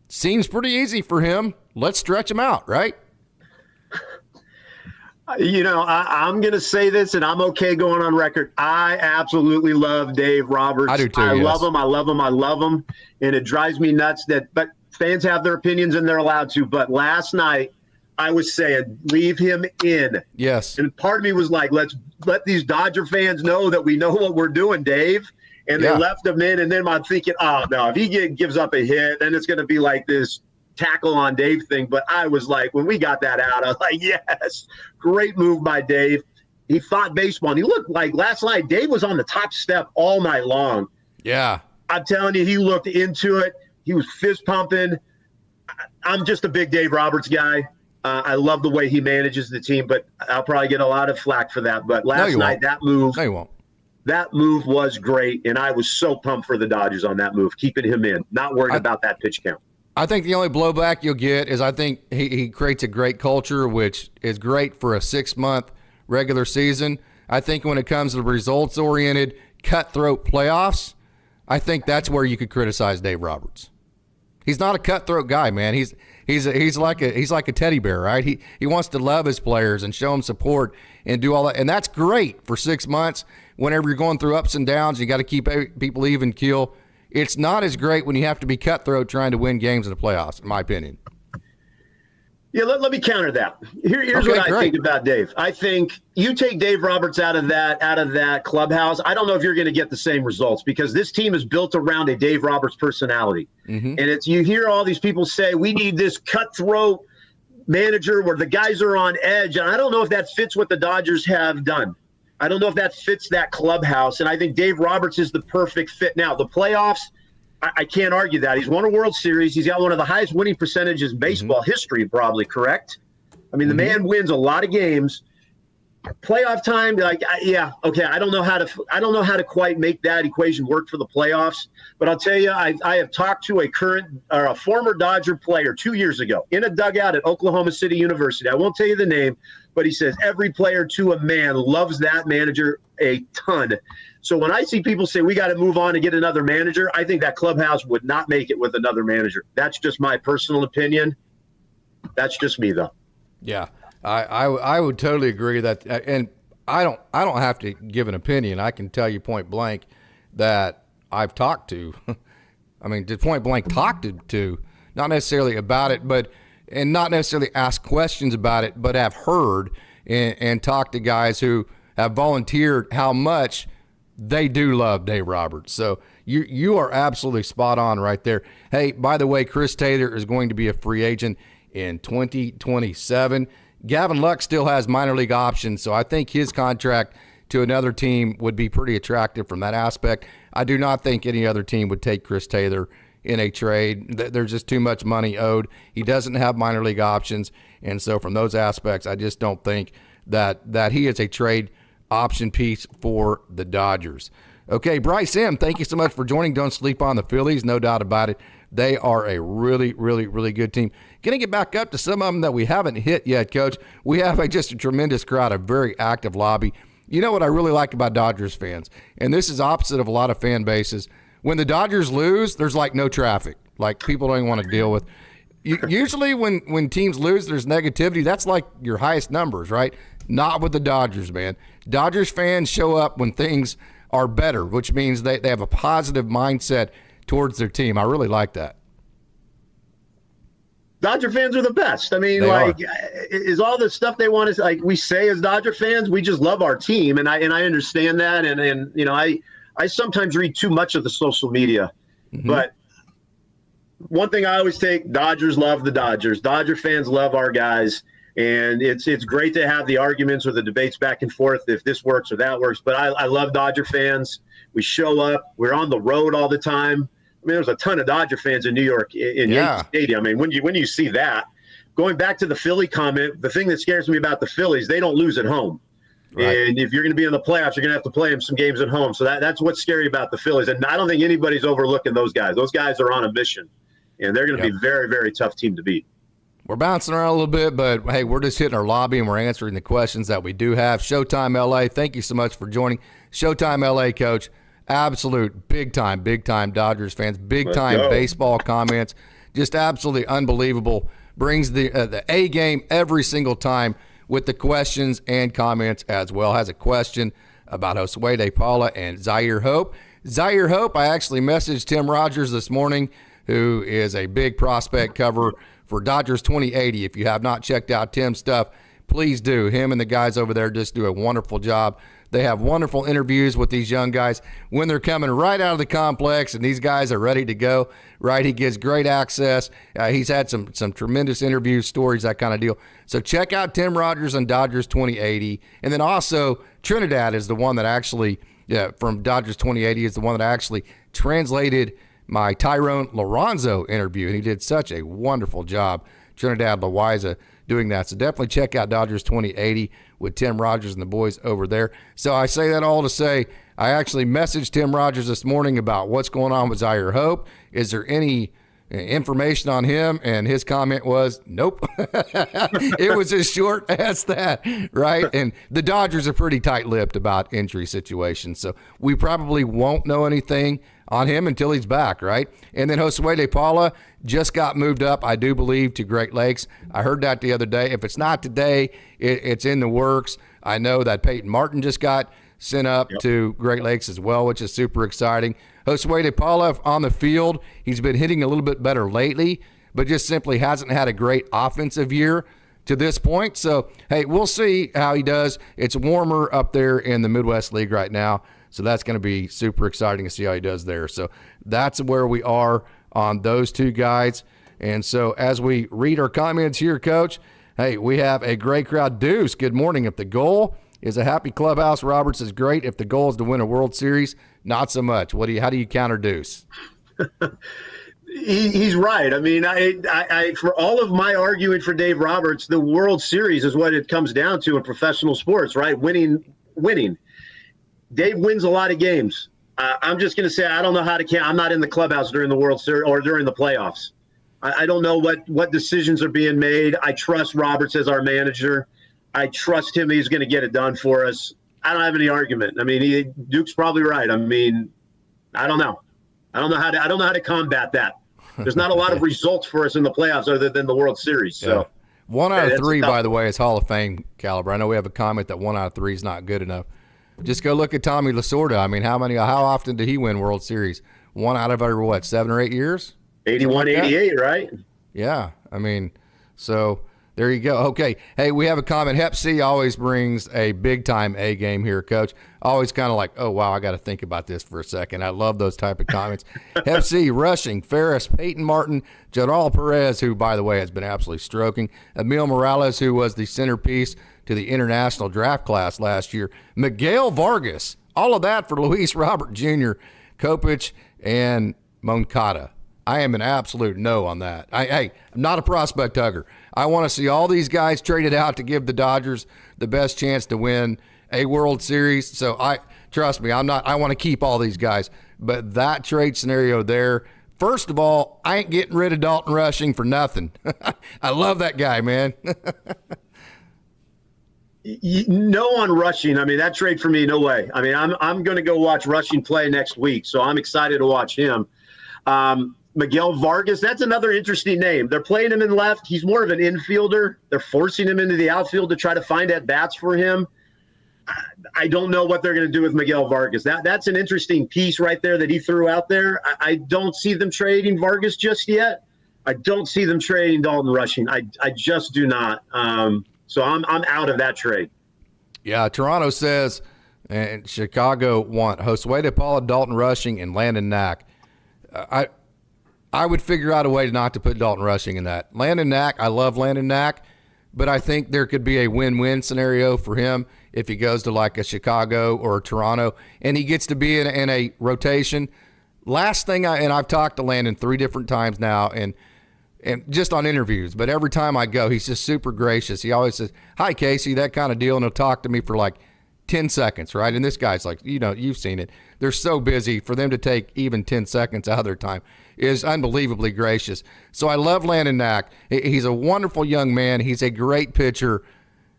seems pretty easy for him. Let's stretch him out, right? I'm going to say this, and I'm okay going on record. I absolutely love Dave Roberts. I do too. I yes. love him. I love him. I love him. And it drives me nuts but fans have their opinions and they're allowed to. But last night, I was saying, leave him in. Yes. And part of me was like, let's let these Dodger fans know that we know what we're doing, Dave. And they left him in. And then I'm thinking, oh, no, if he gives up a hit, then it's going to be like this tackle on Dave thing. But I was like, when we got that out, I was like, yes, great move by Dave. He fought baseball. And he looked like last night, Dave was on the top step all night long. Yeah. I'm telling you, he looked into it. He was fist pumping. I'm just a big Dave Roberts guy. I love the way he manages the team, but I'll probably get a lot of flack for that. But last night, that move, that move was great. And I was so pumped for the Dodgers on that move, keeping him in, not worried about that pitch count. I think the only blowback you'll get is I think he creates a great culture, which is great for a 6-month regular season. I think when it comes to results-oriented, cutthroat playoffs, I think that's where you could criticize Dave Roberts. He's not a cutthroat guy, man. He's like a teddy bear, right? He wants to love his players and show them support and do all that, and that's great for 6 months. Whenever you're going through ups and downs, you got to keep people even keel. It's not as great when you have to be cutthroat trying to win games in the playoffs, in my opinion. Yeah, let me counter that. Here's what I think about Dave. I think you take Dave Roberts out of that clubhouse. I don't know if you're going to get the same results because this team is built around a Dave Roberts personality. Mm-hmm. And you hear all these people say, we need this cutthroat manager where the guys are on edge. And I don't know if that fits what the Dodgers have done. I don't know if that fits that clubhouse. And I think Dave Roberts is the perfect fit. Now, the playoffs, I can't argue that. He's won a World Series. He's got one of the highest winning percentages in baseball history, probably, correct? I mean, the man wins a lot of games. Playoff time, I don't know how to quite make that equation work for the playoffs. But I'll tell you, I have talked to a former Dodger player 2 years ago in a dugout at Oklahoma City University. I won't tell you the name, but he says every player to a man loves that manager a ton. So when I see people say we got to move on and get another manager, I think that clubhouse would not make it with another manager. That's just my personal opinion. That's just me, though. Yeah, I would totally agree that, and I don't have to give an opinion. I can tell you point blank that I've talked to. I mean, just point blank talked to, not necessarily about it, and not necessarily ask questions about it, but have heard and talked to guys who have volunteered how much they do love Dave Roberts. So you are absolutely spot on right there. Hey, by the way, Chris Taylor is going to be a free agent in 2027. Gavin Lux still has minor league options, so I think his contract to another team would be pretty attractive from that aspect. I do not think any other team would take Chris Taylor in a trade. There's just too much money owed. He doesn't have minor league options, and so from those aspects, I just don't think that he is a trade option piece for the Dodgers. Okay, Bryce M., thank you so much for joining. Don't sleep on the Phillies, no doubt about it. They are a really, really, really good team. Going to get back up to some of them that we haven't hit yet, Coach. We have just a tremendous crowd, a very active lobby. You know what I really like about Dodgers fans, and this is opposite of a lot of fan bases. When the Dodgers lose, there's like no traffic. Like people don't even want to deal with. Usually when teams lose, there's negativity. That's like your highest numbers, right? Not with the Dodgers, man. Dodgers fans show up when things are better, which means they have a positive mindset towards their team. I really like that. Dodger fans are the best. I mean, is all the stuff they want to, like we say as Dodger fans, we just love our team. And I understand that. And you know, I sometimes read too much of the social media, but one thing I always take, Dodgers love the Dodgers. Dodger fans love our guys. And it's great to have the arguments or the debates back and forth if this works or that works. But I love Dodger fans. We show up. We're on the road all the time. I mean, there's a ton of Dodger fans in New York in Yankee Stadium. I mean, when you see that, going back to the Philly comment, the thing that scares me about the Phillies, they don't lose at home. Right. And if you're going to be in the playoffs, you're going to have to play them some games at home. So that's what's scary about the Phillies. And I don't think anybody's overlooking those guys. Those guys are on a mission, and they're going to be a very, very tough team to beat. We're bouncing around a little bit, but, hey, we're just hitting our lobby, and we're answering the questions that we do have. Showtime LA, thank you so much for joining. Showtime LA, Coach, absolute big-time Dodgers fans, big-time baseball comments, just absolutely unbelievable. Brings the A game every single time with the questions and comments as well. Has a question about Josue De Paula and Zaire Hope. Zaire Hope, I actually messaged Tim Rogers this morning, who is a big prospect cover for Dodgers 2080. If you have not checked out Tim's stuff, please do. Him and the guys over there just do a wonderful job. They have wonderful interviews with these young guys when they're coming right out of the complex, and these guys are ready to go, right? He gives great access. He's had some tremendous interview stories, that kind of deal. So check out Tim Rogers and Dodgers 2080. And then also Trinidad is the one that actually, from Dodgers 2080, is the one that actually translated my Tyrone Lorenzo interview, and he did such a wonderful job, Trinidad Loaiza, doing that. So definitely check out Dodgers 2080 with Tim Rogers and the boys over there. So I say that all to say I actually messaged Tim Rogers this morning about what's going on with Zaire Hope. Is there any information on him? And his comment was, nope. It was as short as that, right? And the Dodgers are pretty tight-lipped about injury situations, so we probably won't know anything on him until he's back, right? And then Josue De Paula just got moved up, I do believe, to Great Lakes. I heard that the other day. If it's not today, it's in the works. I know that Peyton Martin just got sent up to Great Lakes as well, which is super exciting. Josue De Paula on the field, he's been hitting a little bit better lately, but just simply hasn't had a great offensive year to this point. So, hey, we'll see how he does. It's warmer up there in the Midwest League right now, so that's going to be super exciting to see how he does there. So that's where we are on those two guys. And so as we read our comments here, Coach, hey, we have a great crowd. Deuce, good morning. If the goal is a happy clubhouse, Roberts is great. If the goal is to win a World Series, not so much. How do you counter Deuce? He's right. I mean, I for all of my arguing for Dave Roberts, the World Series is what it comes down to in professional sports, right? Winning. Dave wins a lot of games. I'm just going to say I don't know how to count. I'm not in the clubhouse during the World Series or during the playoffs. I don't know what decisions are being made. I trust Roberts as our manager. I trust him. He's going to get it done for us. I don't have any argument. I mean, Duke's probably right. I mean, I don't know. I don't know how to combat that. There's not a lot of results for us in the playoffs other than the World Series. So. Yeah. 1 out of 3, by the way, is Hall of Fame caliber. I know we have a comment that 1 out of 3 is not good enough. Just go look at Tommy Lasorda. I mean, how often did he win World Series? 1 out of every, 7 or 8 years? 81, 88, right? Yeah. I mean, so there you go. Okay. Hey, we have a comment. Hep C always brings a big-time A game here, Coach. Always kind of like, oh, wow, I got to think about this for a second. I love those type of comments. Hep C, rushing, Ferris, Peyton Martin, Jodal Perez, who, by the way, has been absolutely stroking, Emil Morales, who was the centerpiece to the international draft class last year, Miguel Vargas, all of that for Luis Robert Jr., Kopech, and Moncada. I am an absolute no on that. I'm not a prospect hugger. I want to see all these guys traded out to give the Dodgers the best chance to win a World Series. So trust me, I want to keep all these guys. But that trade scenario there, first of all, I ain't getting rid of Dalton Rushing for nothing. I love that guy, man. No on Rushing. I mean, that trade for me, no way. I mean, I'm going to go watch Rushing play next week, so I'm excited to watch him. Miguel Vargas, that's another interesting name. They're playing him in left. He's more of an infielder. They're forcing him into the outfield to try to find at-bats for him. I don't know what they're going to do with Miguel Vargas. That's an interesting piece right there that he threw out there. I don't see them trading Vargas just yet. I don't see them trading Dalton Rushing. I just do not. So I'm out of that trade. Yeah, Toronto says, and Chicago want Josue de Paula, Dalton Rushing, and Landon Knack. I would figure out a way not to put Dalton Rushing in that. Landon Knack, I love Landon Knack, but I think there could be a win-win scenario for him if he goes to like a Chicago or a Toronto and he gets to be in a rotation. Last thing, I've talked to Landon 3 different times now, and just on interviews, but every time I go, he's just super gracious. He always says, "Hi, Casey," that kind of deal, and he'll talk to me for like 10 seconds, right? And this guy's like, you've seen it. They're so busy. For them to take even 10 seconds out of their time is unbelievably gracious. So I love Landon Knack. He's a wonderful young man. He's a great pitcher.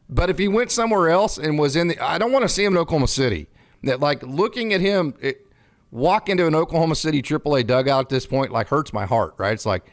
But if he went somewhere else and was I don't want to see him in Oklahoma City. That, like, looking at him walk into an Oklahoma City AAA dugout at this point, like, hurts my heart, right? It's like,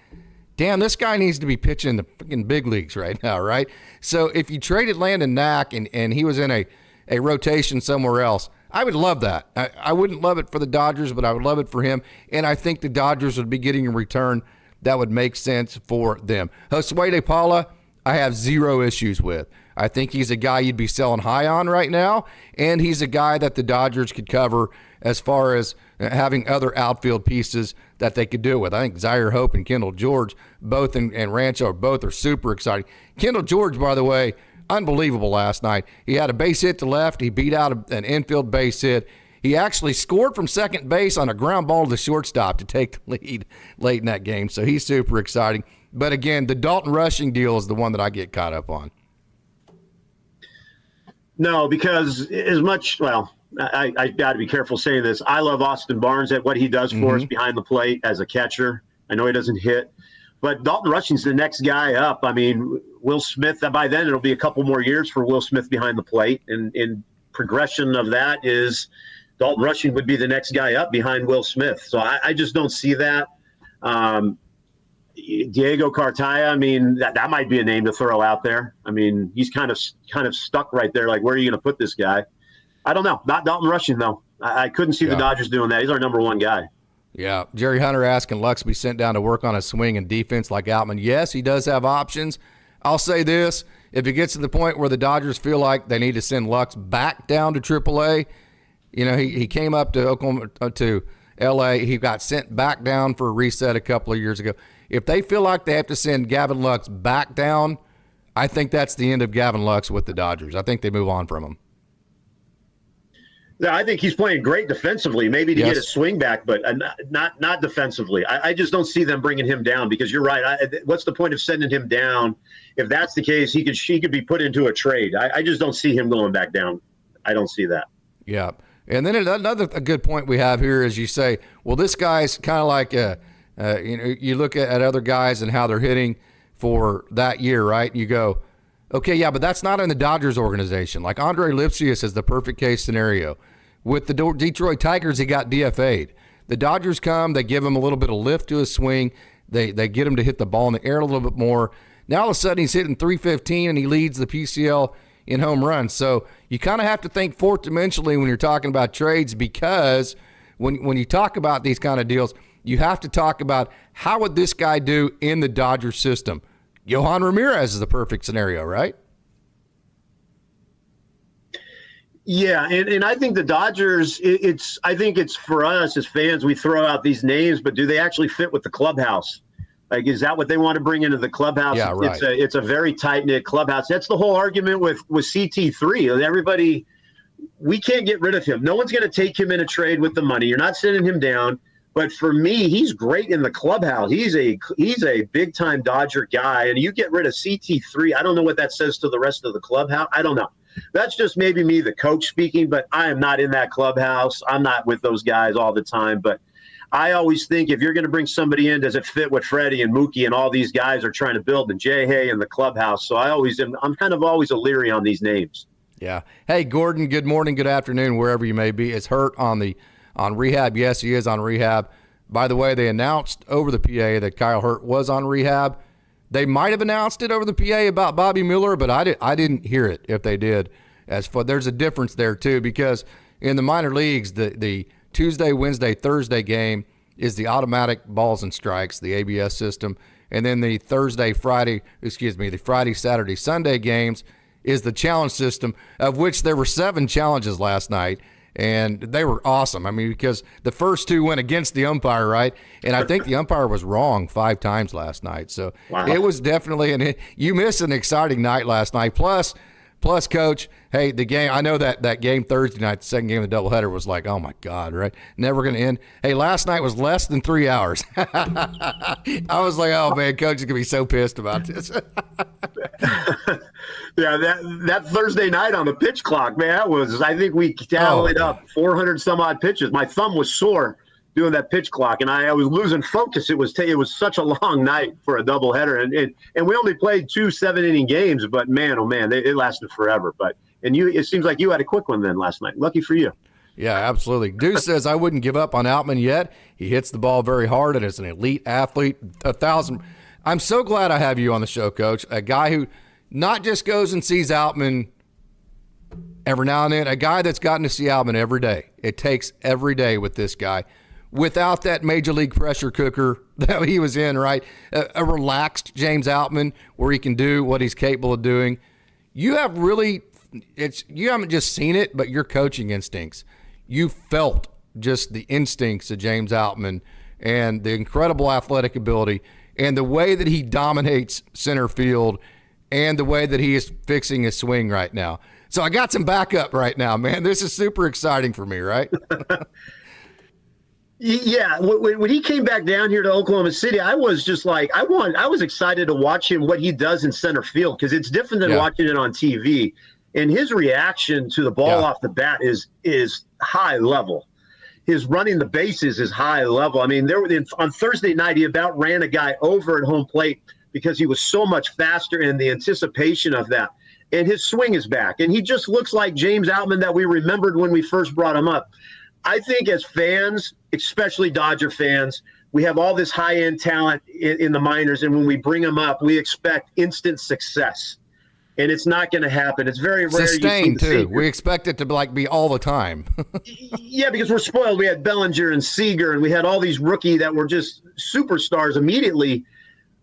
damn, this guy needs to be pitching in the freaking big leagues right now, right? So if you traded Landon Knack and he was in a rotation somewhere else, I would love that. I wouldn't love it for the Dodgers, but I would love it for him. And I think the Dodgers would be getting a return that would make sense for them. Josue de Paula, I have 0 issues with. I think he's a guy you'd be selling high on right now, and he's a guy that the Dodgers could cover as far as having other outfield pieces that they could do with. I think Zaire Hope and KendallGeorge, both and Rancho, both are super exciting. KendallGeorge, by the way, unbelievable last night. He had a base hit to left. He beat out an infield base hit. He actually scored from second base on a ground ball to the shortstop to take the lead late in that game. So he's super exciting. But again, the Dalton Rushing deal is the one that I get caught up on. No, because I got to be careful saying this. I love Austin Barnes at what he does for us behind the plate as a catcher. I know he doesn't hit, but Dalton Rushing's the next guy up. I mean, Will Smith, by then it'll be a couple more years for Will Smith behind the plate. And in progression of that is Dalton Rushing would be the next guy up behind Will Smith. So I just don't see that. Diego Cartaya, I mean, that might be a name to throw out there. I mean, he's kind of stuck right there. Like, where are you going to put this guy? I don't know. Not Dalton Rushing, though. I couldn't see the Dodgers doing that. He's our number 1 guy. Yeah. Jerry Hunter asking Lux be sent down to work on a swing and defense like Outman. Yes, he does have options. I'll say this. If it gets to the point where the Dodgers feel like they need to send Lux back down to AAA, he came up to Oklahoma, to L.A. He got sent back down for a reset a couple of years ago. If they feel like they have to send Gavin Lux back down, I think that's the end of Gavin Lux with the Dodgers. I think they move on from him. Yeah, I think he's playing great defensively, maybe to get his swing back, but not defensively. I just don't see them bringing him down because you're right. What's the point of sending him down? If that's the case, he could be put into a trade. I just don't see him going back down. I don't see that. Yeah. And then another good point we have here is you say, well, this guy's kind of like you look at other guys and how they're hitting for that year, right? You go, okay, yeah, but that's not in the Dodgers organization. Like Andre Lipsius is the perfect case scenario. With the Detroit Tigers, he got DFA'd. The Dodgers come, they give him a little bit of lift to his swing. They get him to hit the ball in the air a little bit more. Now all of a sudden he's hitting .315 and he leads the PCL in home runs. So you kind of have to think fourth dimensionally when you're talking about trades, because when you talk about these kind of deals, you have to talk about how would this guy do in the Dodgers system. Yohan Ramirez is the perfect scenario, right? Yeah, and I think the Dodgers, I think it's for us as fans, we throw out these names, but do they actually fit with the clubhouse? Like, is that what they want to bring into the clubhouse? Yeah, right. It's a very tight-knit clubhouse. That's the whole argument with CT3. Everybody, we can't get rid of him. No one's going to take him in a trade with the money. You're not sending him down. But for me, he's great in the clubhouse. He's a big-time Dodger guy, and you get rid of CT3. I don't know what that says to the rest of the clubhouse. I don't know. That's just maybe me, the coach, speaking, but I am not in that clubhouse. I'm not with those guys all the time. But I always think if you're going to bring somebody in, does it fit what Freddie and Mookie and all these guys are trying to build, and Jay Hay and the clubhouse? So I'm kind of always leery on these names. Yeah. Hey, Gordon, good morning, good afternoon, wherever you may be. Is Hurt on rehab? Yes, he is on rehab. By the way, they announced over the PA that KyleHurt was on rehab. They might have announced it over the PA about BobbyMiller, but I didn't hear it if they did. There's a difference there, too, because in the minor leagues, the Tuesday, Wednesday, Thursday game is the automatic balls and strikes, the ABS system. and then the the Friday, Saturday, Sunday games is the challenge system, of which there were 7 challenges last night. And they were awesome. I mean, because the first 2 went against the umpire, right? And I think the umpire was wrong 5 times last night. So It was definitely you missed an exciting night last night. Plus, Coach, hey, the game, I know that game Thursday night, the second game of the doubleheader was like, oh, my God, right? Never going to end. Hey, last night was less than 3 hours. I was like, oh, man, Coach is going to be so pissed about this. Yeah, that Thursday night on the pitch clock, man, I think we tallied up 400 some odd pitches. My thumb was sore doing that pitch clock, and I was losing focus. It was such a long night for a doubleheader, and we only played 2 7-inning games, but man, oh man, it lasted forever. It seems like you had a quick one then last night. Lucky for you. Yeah, absolutely. Deuce says, I wouldn't give up on Outman yet. He hits the ball very hard and is an elite athlete. 1,000. I'm so glad I have you on the show, Coach. A guy who not just goes and sees Outman every now and then, a guy that's gotten to see Outman every day. It takes every day with this guy. Without that major league pressure cooker that he was in, right? A relaxed James Outman where he can do what he's capable of doing. You haven't just seen it, but your coaching instincts. You felt just the instincts of James Outman and the incredible athletic ability and the way that he dominates center field and the way that he is fixing his swing right now. So I got some backup right now, man. This is super exciting for me, right? Yeah, when he came back down here to Oklahoma City, I was just like, I was excited to watch him, what he does in center field, because it's different than watching it on TV. And his reaction to the ball off the bat is high level. His running the bases is high level. I mean, on Thursday night, he about ran a guy over at home plate because he was so much faster in the anticipation of that. And his swing is back. And he just looks like James Outman that we remembered when we first brought him up. I think as fans, especially Dodger fans, we have all this high-end talent in the minors, and when we bring them up, we expect instant success. And it's not going to happen. It's very rare. Sustained, too. We expect it to be all the time. Yeah, because we're spoiled. We had Bellinger and Seager, and we had all these rookie that were just superstars immediately.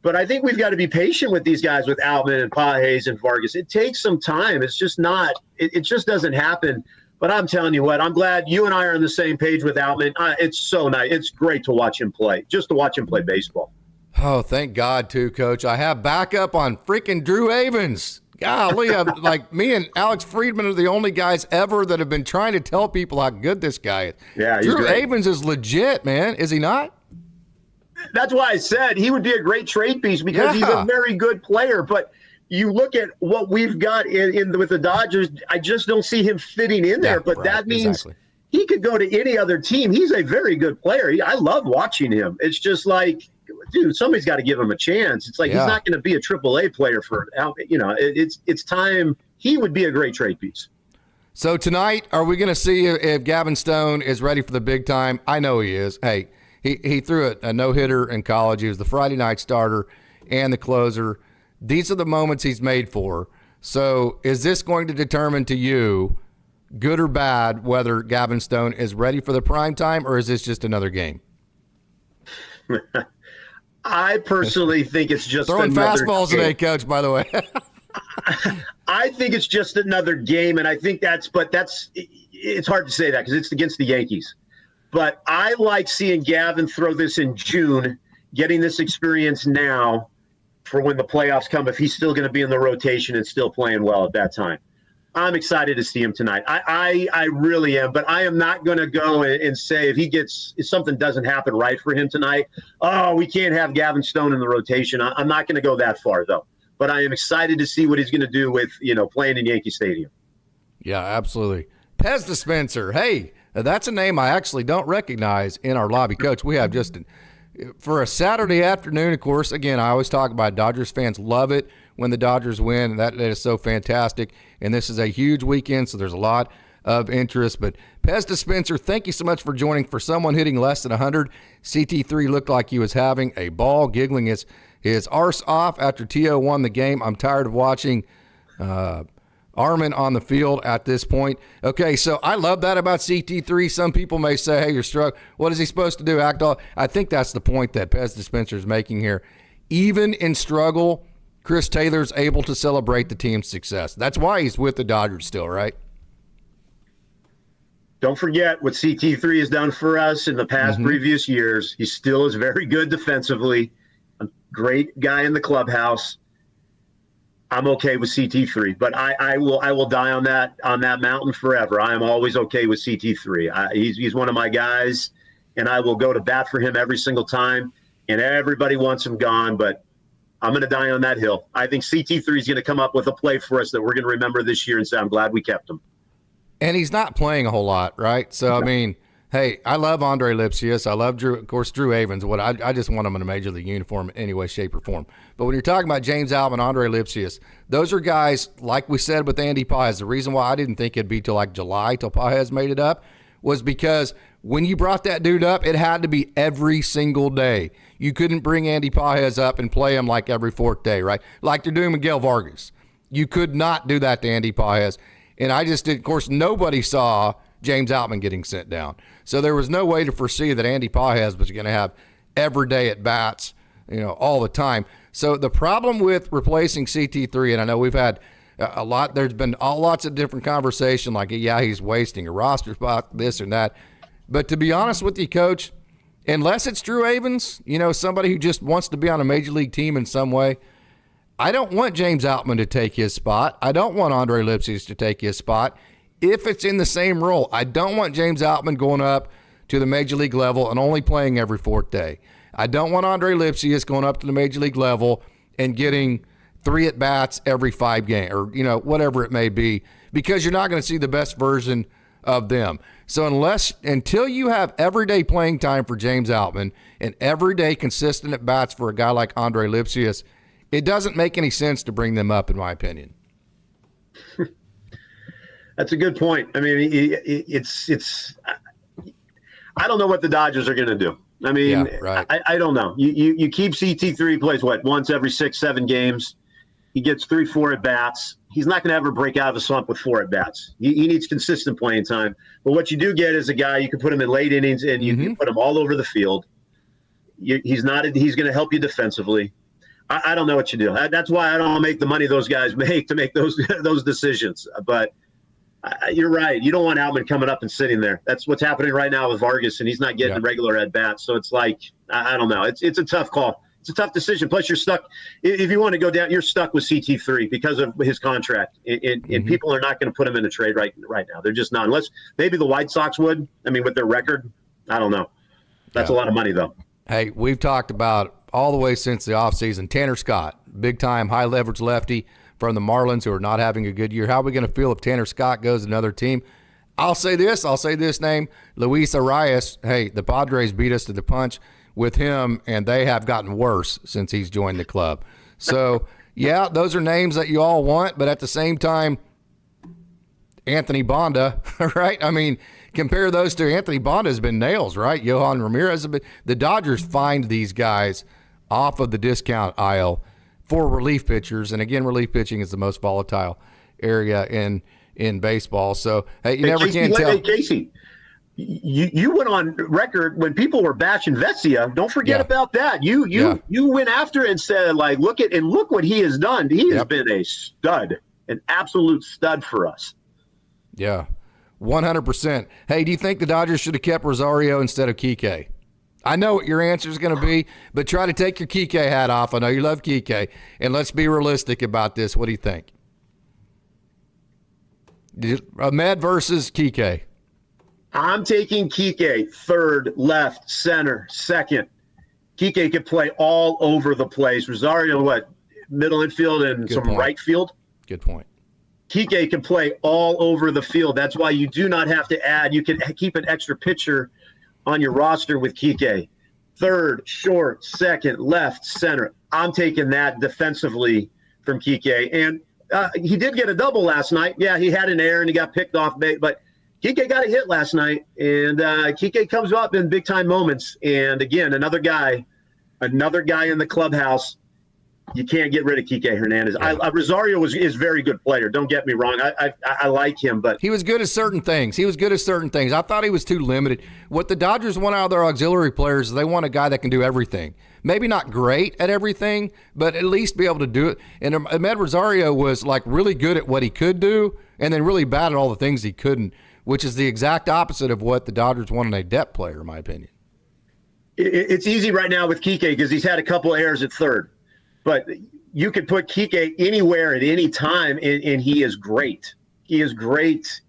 But I think we've got to be patient with these guys, with Outman and Pages and Vargas. It takes some time. It's just not – it just doesn't happen. But I'm telling you what, I'm glad you and I are on the same page with Outman. It's so nice. It's great to watch him play, just to watch him play baseball. Oh, thank God, too, Coach. I have backup on freaking Drew Avens. Golly, like me and Alex Friedman are the only guys ever that have been trying to tell people how good this guy is. Yeah, Drew Avens is legit, man. Is he not? That's why I said he would be a great trade piece because he's a very good player. But you look at what we've got with the Dodgers, I just don't see him fitting in there. But that means he could go to any other team. He's a very good player. I love watching him. It's just like, dude, somebody's got to give him a chance. It's like he's not going to be a AAA player for, it's time. He would be a great trade piece. So tonight, are we going to see if Gavin Stone is ready for the big time? I know he is. Hey, he threw a no-hitter in college. He was the Friday night starter and the closer. These are the moments he's made for. So is this going to determine to you, good or bad, whether Gavin Stone is ready for the prime time, or is this just another game? I personally think it's just throwing fastballs today, Coach, by the way. I think it's just another game, and I think it's hard to say that because it's against the Yankees. But I like seeing Gavin throw this in June, getting this experience now for when the playoffs come, if he's still going to be in the rotation and still playing well at that time. I'm excited to see him tonight. I really am, but I am not going to go and say if something doesn't happen right for him tonight, we can't have Gavin Stone in the rotation. I'm not going to go that far, though. But I am excited to see what he's going to do with, playing in Yankee Stadium. Yeah, absolutely. Pez Dispenser. Hey, that's a name I actually don't recognize in our lobby. Coach, we have just for a Saturday afternoon, of course, again, I always talk about Dodgers fans love it when the Dodgers win. That is so fantastic. And this is a huge weekend, so there's a lot of interest. But Pez Dispenser, thank you so much for joining. For someone hitting less than 100, CT3 looked like he was having a ball, giggling his arse off after T.O. won the game. I'm tired of watching Armin on the field at this point. Okay, so I love that about CT3. Some people may say, hey, you're struck. What is he supposed to do? Act all? I think that's the point that Pez Dispenser is making here. even in struggle, Chris Taylor's able to celebrate the team's success. That's why he's with the Dodgers still, right? Don't forget what CT3 has done for us in the past previous years. He still is very good defensively, a great guy in the clubhouse. I'm okay with CT3, but I will die on that mountain forever. I am always okay with CT3. He's one of my guys, and I will go to bat for him every single time. And everybody wants him gone, but I'm going to die on that hill. I think CT3 is going to come up with a play for us that we're going to remember this year and say, I'm glad we kept him. And he's not playing a whole lot, right? So, I mean, hey, I love Andre Lipsius. I love Drew Avans. I just want him in a major league uniform in any way, shape, or form. But when you're talking about James Outman, Andre Lipsius, those are guys, like we said with Andy Paez, the reason why I didn't think it'd be till like July till Paez made it up was because when you brought that dude up, it had to be every single day. You couldn't bring Andy Paez up and play him like every fourth day, right? Like they're doing Miguel Vargas. You could not do that to Andy Paez. And I just did, of course, nobody saw James Outman getting sent down. So there was no way to foresee that Andy Paez was going to have every day at bats, all the time. So the problem with replacing CT3, and I know we've had a lot, there's been lots of different conversation like, yeah, he's wasting a roster spot, this and that. But to be honest with you, Coach, unless it's Drew Avans, somebody who just wants to be on a major league team in some way, I don't want James Outman to take his spot. I don't want Andre Lipsius to take his spot if it's in the same role. I don't want James Outman going up to the major league level and only playing every fourth day. I don't want Andre Lipsius going up to the major league level and getting 3 at-bats every 5 games or, whatever it may be, because you're not going to see the best version of them. So until you have everyday playing time for James Outman and everyday consistent at-bats for a guy like Andre Lipsius, it doesn't make any sense to bring them up, in my opinion. That's a good point. I mean, it's. I don't know what the Dodgers are going to do. I mean, yeah, right. I don't know. You keep CT3, plays once every 6-7 games. He gets 3-4 at bats. He's not going to ever break out of a slump with 4 at bats. He needs consistent playing time. But what you do get is a guy you can put him in late innings and you can put him all over the field. He's going to help you defensively. I don't know what you do. That's why I don't make the money those guys make to make those decisions. But you're right. You don't want Outman coming up and sitting there. That's what's happening right now with Vargas, and he's not getting regular at bats. So it's like, I don't know. It's a tough call. It's a tough decision. Plus, you're stuck. If you want to go down, you're stuck with CT3 because of his contract. And people are not going to put him in a trade right now. They're just not. Unless maybe the White Sox would. I mean, with their record, I don't know. That's a lot of money, though. Hey, we've talked about all the way since the offseason, Tanner Scott, big-time high-leverage lefty from the Marlins who are not having a good year. How are we going to feel if Tanner Scott goes to another team? I'll say this name, Luis Arias. Hey, the Padres beat us to the punch with him, and they have gotten worse since he's joined the club. So, yeah, those are names that you all want, but at the same time, Anthony Bonda, right? I mean, compare those two. Anthony Bonda has been nails, right? Johan Ramirez. The Dodgers find these guys off of the discount aisle for relief pitchers. And again, relief pitching is the most volatile area in baseball. So, hey, you never can tell. Hey, Casey, you went on record when people were bashing Vesia. Don't forget about that. You went after it and said, like, look what he has done. He has been a stud, an absolute stud for us. Yeah, 100%. Hey, do you think the Dodgers should have kept Rosario instead of Kike? I know what your answer is going to be, but try to take your Kike hat off. I know you love Kike, and let's be realistic about this. What do you think? Ahmed versus Kike. I'm taking Kike, third, left, center, second. Kike could play all over the place. Rosario, middle infield and Good some point. right field? Good point. Kike can play all over the field. That's why you do not have to add. You can keep an extra pitcher on your roster with Kike. Third, short, second, left, center. I'm taking that defensively from Kike. And he did get a double last night. Yeah, he had an error and he got picked off. But Kike got a hit last night. And Kike comes up in big-time moments. And, again, another guy in the clubhouse. You can't get rid of KyleHernandez. Yeah. Rosario is a very good player. Don't get me wrong. I like him, but he was good at certain things. I thought he was too limited. What the Dodgers want out of their auxiliary players is they want a guy that can do everything. Maybe not great at everything, but at least be able to do it. And Ahmed Rosario was like really good at what he could do and then really bad at all the things he couldn't, which is the exact opposite of what the Dodgers want in a depth player, in my opinion. It's easy right now with Kike because he's had a couple errors at third. But you could put Kike anywhere at any time, and he is great. He is great.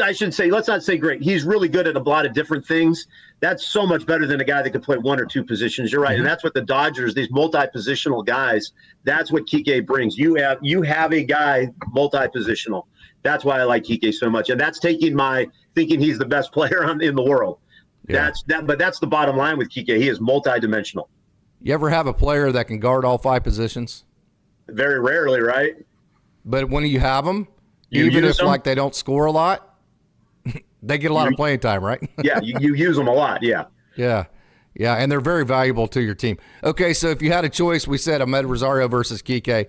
I should say, let's not say great. He's really good at a lot of different things. That's so much better than a guy that can play one or two positions. You're right. Mm-hmm. And that's what the Dodgers, these multi-positional guys, that's what Kike brings. You have a guy multi-positional. That's why I like Kike so much. And that's taking my thinking he's the best player in the world. Yeah. But that's the bottom line with Kike. He is multi-dimensional. You ever have a player that can guard all 5 positions? Very rarely, right? But when you have them, even if like they don't score a lot, they get a lot of playing time, right? Yeah, you use them a lot, yeah. Yeah, and they're very valuable to your team. Okay, so if you had a choice, we said Ahmed Rosario versus Kike.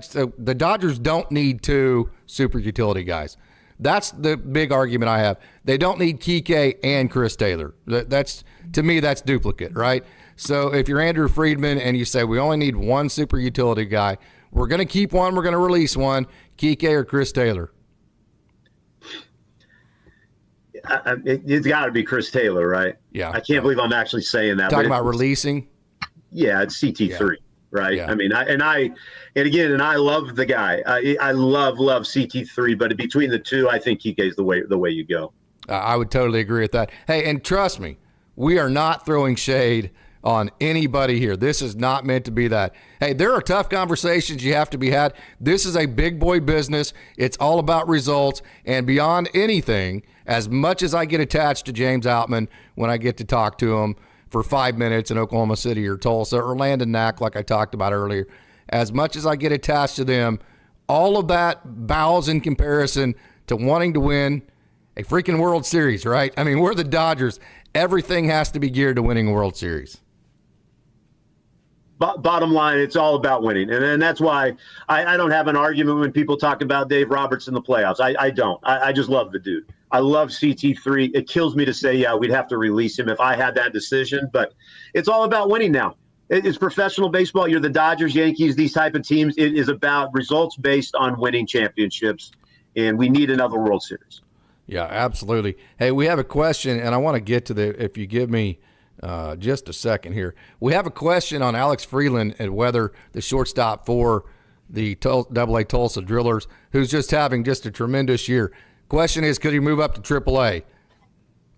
So the Dodgers don't need 2 super utility guys. That's the big argument I have. They don't need Kike and Chris Taylor. That's to me, that's duplicate, right? So if you're Andrew Friedman and you say we only need 1 super utility guy, we're going to keep one, we're going to release one, Kike or Chris Taylor? It's got to be Chris Taylor, right? Yeah. I can't believe I'm actually saying that. Talking about releasing? Yeah, it's CT3, right? Yeah. I mean, I love the guy. I love CT3, but between the two, I think Kike is the way you go. I would totally agree with that. Hey, and trust me, we are not throwing shade on anybody here. This is not meant to be that. Hey, there are tough conversations you have to be had. This is a big boy business. It's all about results. And beyond anything, as much as I get attached to James Outman when I get to talk to him for 5 minutes in Oklahoma City or Tulsa or Landon Knack, like I talked about earlier, as much as I get attached to them, all of that bows in comparison to wanting to win a freaking World Series, right? I mean, we're the Dodgers. Everything has to be geared to winning a World Series. Bottom line, it's all about winning. And that's why I don't have an argument when people talk about Dave Roberts in the playoffs. I don't. I just love the dude. I love CT3. It kills me to say, yeah, we'd have to release him if I had that decision. But it's all about winning now. It's professional baseball. You're the Dodgers, Yankees, these type of teams. It is about results based on winning championships. And we need another World Series. Yeah, absolutely. Hey, we have a question, and I want to get to if you give me just a second here. We have a question on Alex Freeland and whether the shortstop for the AA Tulsa Drillers, who's just having just a tremendous year. Question is, could he move up to AAA?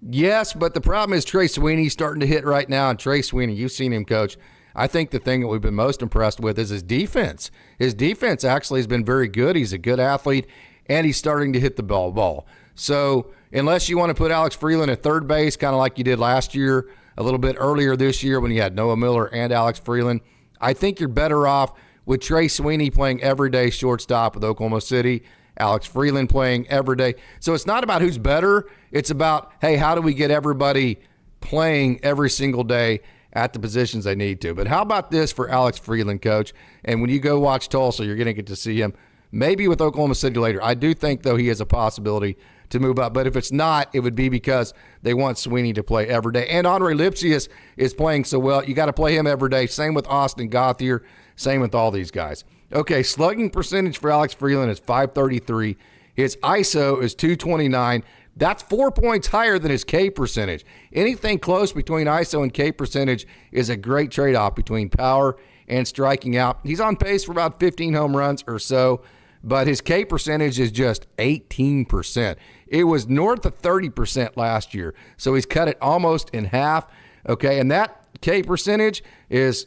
Yes, but the problem is Trey Sweeney's starting to hit right now, and Trey Sweeney, you've seen him, Coach. I think the thing that we've been most impressed with is his defense. His defense actually has been very good. He's a good athlete, and he's starting to hit the ball. So unless you want to put Alex Freeland at third base, kind of like you did last year, a little bit earlier this year when you had Noah Miller and Alex Freeland, I think you're better off with Trey Sweeney playing everyday shortstop with Oklahoma City, Alex Freeland playing everyday. So it's not about who's better. It's about, hey, how do we get everybody playing every single day at the positions they need to? But how about this for Alex Freeland, Coach? And when you go watch Tulsa, you're going to get to see him maybe with Oklahoma City later. I do think, though, he has a possibility to move up. But if it's not, it would be because they want Sweeney to play every day. And Andre Lipsius is playing so well. You got to play him every day. Same with Austin Gauthier. Same with all these guys. Okay, slugging percentage for Alex Freeland is .533. His ISO is .229. That's 4 points higher than his K percentage. Anything close between ISO and K percentage is a great trade-off between power and striking out. He's on pace for about 15 home runs or so, but his K percentage is just 18%. It was north of 30% last year, so he's cut it almost in half. Okay, and that K percentage is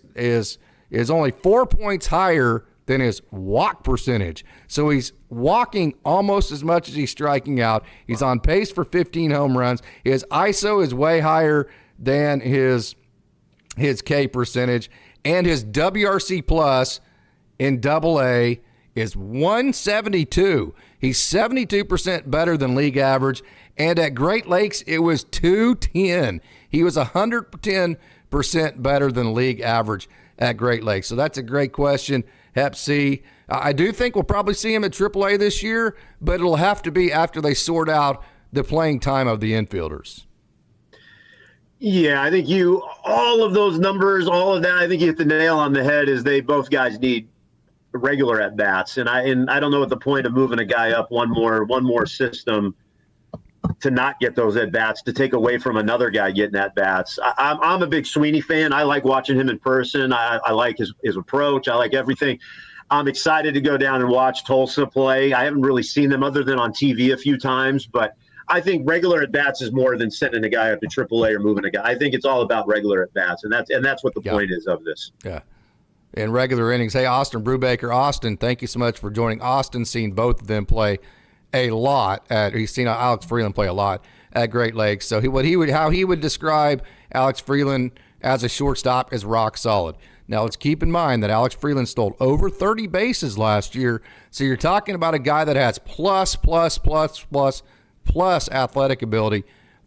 only 4 points higher than his walk percentage. So he's walking almost as much as he's striking out. He's on pace for 15 home runs. His ISO is way higher than his K percentage, and his WRC plus in AA is 172. He's 72% better than league average, and at Great Lakes it was 210. He was 110% better than league average. at Great Lakes? So that's a great question, Hep C. I do think we'll probably see him at AAA this year, but it'll have to be after they sort out the playing time of the infielders. Yeah, I think all of those numbers, all of that, I think you hit the nail on the head. Is both guys need regular at bats, and I don't know what the point of moving a guy up one more system to not get those at bats, to take away from another guy getting at bats. I'm a big Sweeney fan. I like watching him in person. I like his approach. I like everything. I'm excited to go down and watch Tulsa play. I haven't really seen them other than on TV a few times, but I think regular at bats is more than sending a guy up to AAA or moving a guy. I think it's all about regular at bats, and that's what the point is of this. Yeah. In regular innings. Hey, Austin Brubaker. Austin, thank you so much for joining. Austin's seen both of them play a lot. He's seen Alex Freeland play a lot at Great Lakes. So how he would describe Alex Freeland as a shortstop is rock solid. Now, let's keep in mind that Alex Freeland stole over 30 bases last year. So you're talking about a guy that has plus athletic ability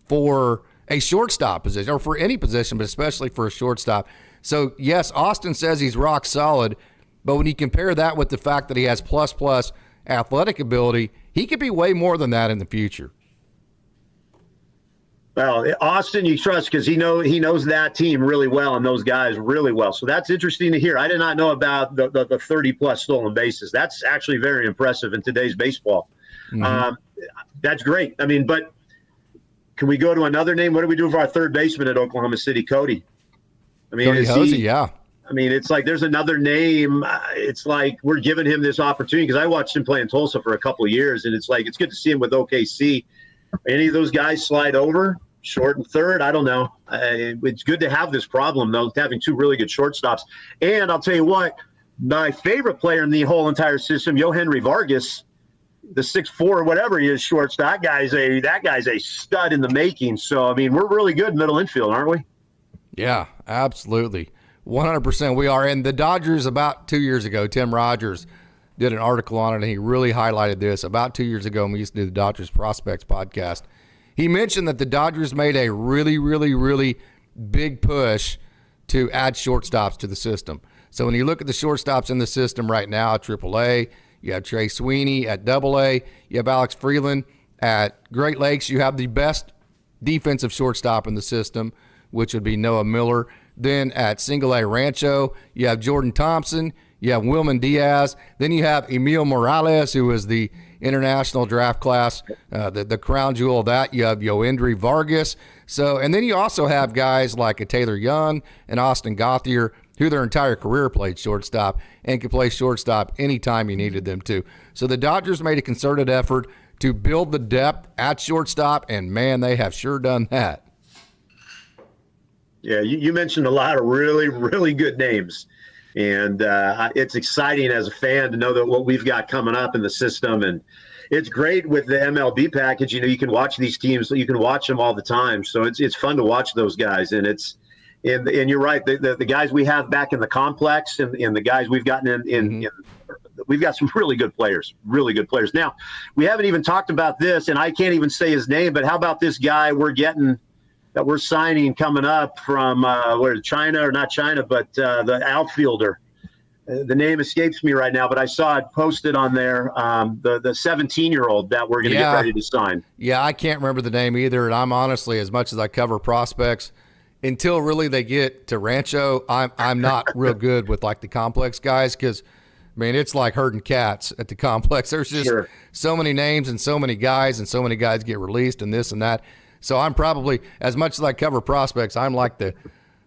for a shortstop position, or for any position, but especially for a shortstop. So, yes, Austin says he's rock solid, but when you compare that with the fact that he has plus athletic ability, he could be way more than that in the future. Well, Austin, you trust because he knows that team really well and those guys really well. So that's interesting to hear. I did not know about the 30-plus stolen bases. That's actually very impressive in today's baseball. Mm-hmm. That's great. I mean, but can we go to another name? What do we do for our third baseman at Oklahoma City, Cody? I mean, Cody Hosey, yeah. I mean, it's like there's another name. It's like we're giving him this opportunity because I watched him play in Tulsa for a couple of years, and it's like it's good to see him with OKC. Any of those guys slide over, short and third? I don't know. It's good to have this problem, though, having two really good shortstops. And I'll tell you what, my favorite player in the whole entire system, Yohenry Vargas, the 6'4", or whatever he is, shortstop. That guy's a stud in the making. So, I mean, we're really good middle infield, aren't we? Yeah, absolutely. 100% we are. And the Dodgers, about 2 years ago, Tim Rogers did an article on it, and he really highlighted this. About 2 years ago, when we used to do the Dodgers Prospects podcast, he mentioned that the Dodgers made a really, really, really big push to add shortstops to the system. So when you look at the shortstops in the system right now, AAA, you have Trey Sweeney at AA, you have Alex Freeland at Great Lakes. You have the best defensive shortstop in the system, which would be Noah Miller. Then at Single A Rancho, you have Jordan Thompson, you have Wilman Diaz. Then you have Emil Morales, who is the international draft class, the crown jewel of that. You have Yoendry Vargas. So, and then you also have guys like a Taylor Young and Austin Gauthier, who their entire career played shortstop and could play shortstop anytime you needed them to. So the Dodgers made a concerted effort to build the depth at shortstop, and man, they have sure done that. Yeah, you mentioned a lot of really, really good names. And it's exciting as a fan to know that what we've got coming up in the system. And it's great with the MLB package. You know, you can watch these teams. You can watch them all the time. So it's fun to watch those guys. And and you're right. The guys we have back in the complex and the guys we've gotten in we've got some really good players. Now, we haven't even talked about this, and I can't even say his name, but how about this guy we're signing coming up from China, or not China, but the outfielder. The name escapes me right now, but I saw it posted on there, the 17-year-old that we're going to get ready to sign. Yeah, I can't remember the name either, and I'm honestly, as much as I cover prospects, until really they get to Rancho, I'm not real good with like the complex guys because, I mean, it's like herding cats at the complex. There's just so many names and so many guys get released and this and that. So I'm probably, as much as I cover prospects, I'm like the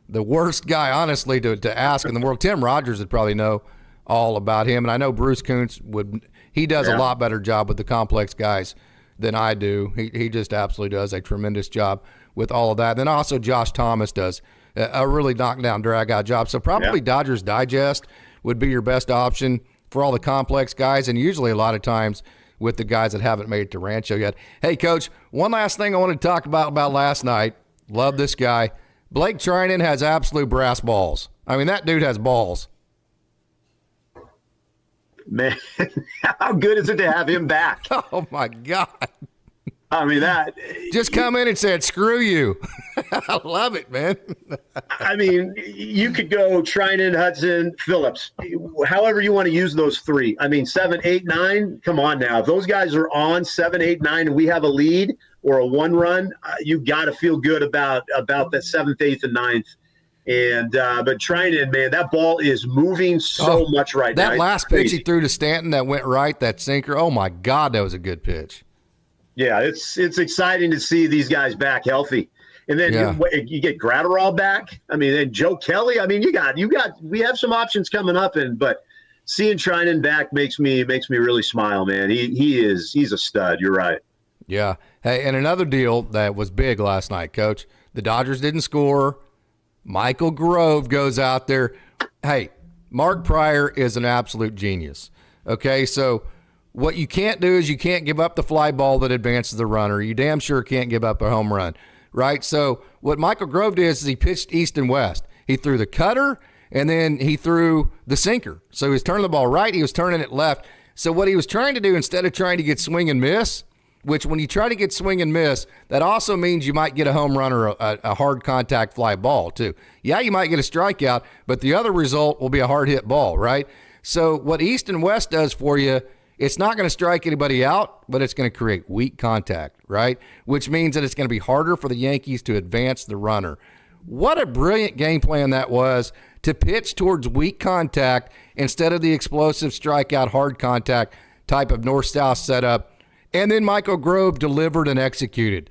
worst guy, honestly, to ask in the world. Tim Rogers would probably know all about him, and I know Bruce Kuntz he does a lot better job with the complex guys than I do. He just absolutely does a tremendous job with all of that. Then also Josh Thomas does a really knockdown, drag-out job. So probably Dodgers Digest would be your best option for all the complex guys, and usually a lot of times with the guys that haven't made it to Rancho yet. Hey, Coach, one last thing I want to talk about last night. Love this guy. Blake Trinan has absolute brass balls. I mean, that dude has balls. Man, how good is it to have him back? Oh, my God. I mean, that just come in and said, screw you. I love it, man. I mean, you could go Trinan, Hudson, Phillips, however you want to use those three. I mean, 7, 8, 9. Come on now. If those guys are on 7, 8, 9, and we have a lead or a one run, you got to feel good about that 7th, 8th, and 9th. And but Trinan, man, that ball is moving so much right now. That last pitch he threw to Stanton that went right, that sinker. Oh my God, that was a good pitch. Yeah, it's exciting to see these guys back healthy. And then you get Gratterall back. I mean, and Joe Kelly. I mean, we have some options coming up, but seeing Trinan back makes me really smile, man. He's a stud. You're right. Yeah. Hey, and another deal that was big last night, Coach. The Dodgers didn't score. Michael Grove goes out there. Hey, Mark Pryor is an absolute genius. Okay, so what you can't do is you can't give up the fly ball that advances the runner. You damn sure can't give up a home run, right? So what Michael Grove did is he pitched east and west. He threw the cutter, and then he threw the sinker. So he was turning the ball right, he was turning it left. So what he was trying to do, instead of trying to get swing and miss, which when you try to get swing and miss, that also means you might get a home run or a hard contact fly ball too. Yeah, you might get a strikeout, but the other result will be a hard hit ball, right? So what East and West does for you, it's not going to strike anybody out, but it's going to create weak contact, right? Which means that it's going to be harder for the Yankees to advance the runner. What a brilliant game plan that was, to pitch towards weak contact instead of the explosive strikeout hard contact type of north-south setup. And then Michael Grove delivered and executed.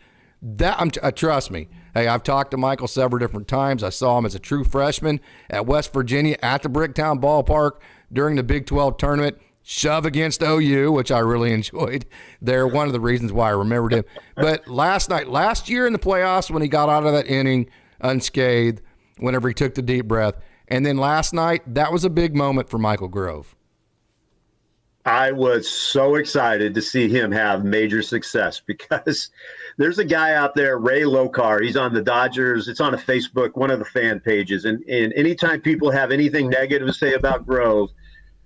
Trust me. Hey, I've talked to Michael several different times. I saw him as a true freshman at West Virginia at the Bricktown Ballpark during the Big 12 tournament. Shove against OU, which I really enjoyed. They're one of the reasons why I remembered him. But last year in the playoffs, when he got out of that inning unscathed, whenever he took the deep breath, and then last night, that was a big moment for Michael Grove. I was so excited to see him have major success, because there's a guy out there, Ray Lokar. He's on the Dodgers. It's on a Facebook, one of the fan pages. And anytime people have anything negative to say about Grove,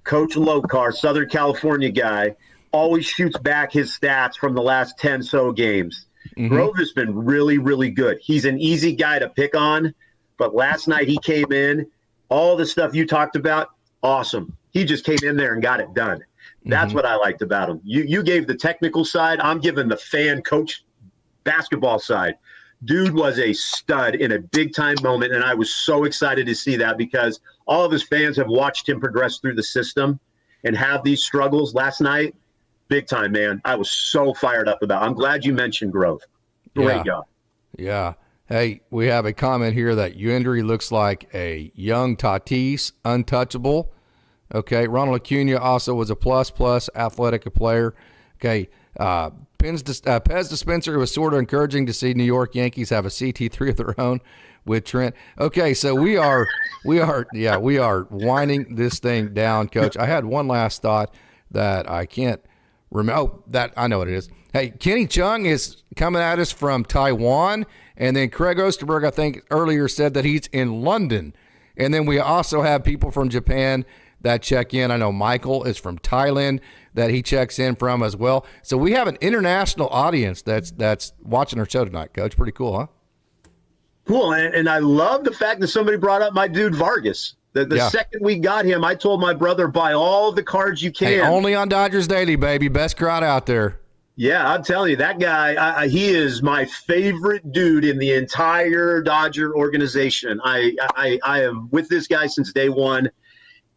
Coach Lokar, Southern California guy, always shoots back his stats from the last 10 so games. Mm-hmm. Grove has been really, really good. He's an easy guy to pick on, but last night he came in, all the stuff you talked about, awesome. He just came in there and got it done. That's what I liked about him. You gave the technical side. I'm giving the fan coach basketball side. Dude was a stud in a big-time moment, and I was so excited to see that, because all of his fans have watched him progress through the system and have these struggles. Last night, big time, man. I was so fired up about it. I'm glad you mentioned Grove. Great job. Yeah. Hey, we have a comment here that Yundry looks like a young Tatis, untouchable. Okay, Ronald Acuna also was a plus athletic player. Okay, Pez Dispenser, it was sort of encouraging to see New York Yankees have a CT3 of their own with Trent. Okay, so we are winding this thing down, Coach. I had one last thought that I can't remember. Oh, that I know what it is. Hey, Kenny Chung is coming at us from Taiwan, and then Craig Osterberg, I think earlier, said that he's in London, and then we also have people from Japan that check in. I know Michael is from Thailand that he checks in from as well. So we have an international audience that's watching our show tonight, Coach. Pretty cool, huh? Cool, and I love the fact that somebody brought up my dude Vargas. The second we got him, I told my brother, buy all the cards you can. Hey, only on Dodgers Daily, baby. Best crowd out there. Yeah, I'm telling you, that guy, he is my favorite dude in the entire Dodger organization. I am with this guy since day one.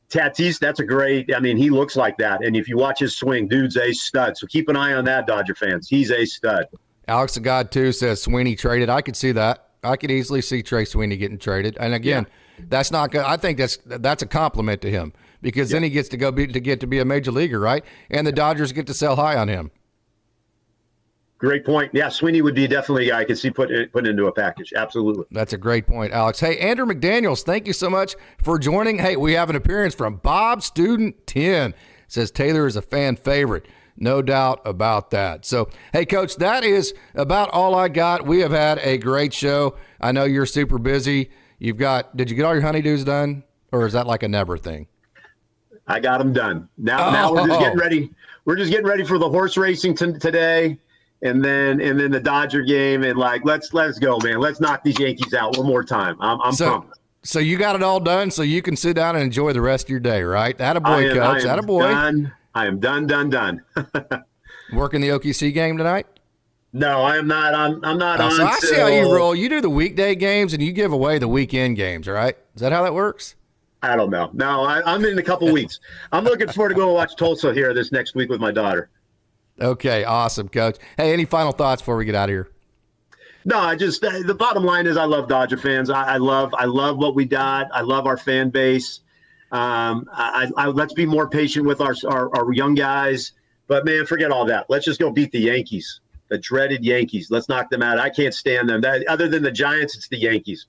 Tatis, that's a great, I mean, he looks like that. And if you watch his swing, dude's a stud. So keep an eye on that, Dodger fans. He's a stud. Alex the God, too, says Sweeney traded. I could see that. I could easily see Trey Sweeney getting traded. And again, that's not good. I think that's a compliment to him, because then he gets to get to be a major leaguer, right? And the Dodgers get to sell high on him. Great point. Yeah, Sweeney would be definitely a guy I could see put into a package. Absolutely. That's a great point, Alex. Hey, Andrew McDaniels, thank you so much for joining. Hey, we have an appearance from Bob Student 10. Says Taylor is a fan favorite. No doubt about that. So, hey, Coach, that is about all I got. We have had a great show. I know you're super busy. Did you get all your honeydews done, or is that like a never thing? I got them done. Now we're just getting ready. We're just getting ready for the horse racing today. and then the Dodger game, and like let's go, man. Let's knock these Yankees out one more time. I'm pumped. So you got it all done, so you can sit down and enjoy the rest of your day, right? Attaboy, Coach. Attaboy. I am done. Working the OKC game tonight? No, I am not. I'm not on. So I see how you roll. You do the weekday games and you give away the weekend games, right? Is that how that works? I don't know. No, I'm in a couple weeks. I'm looking forward to go watch Tulsa here this next week with my daughter. Okay, awesome, Coach. Hey, any final thoughts before we get out of here? No, I just the bottom line is I love Dodger fans. I love what we got. I love our fan base. Let's be more patient with our young guys. But man, forget all that. Let's just go beat the Yankees, the dreaded Yankees. Let's knock them out. I can't stand them. Other than the Giants, it's the Yankees.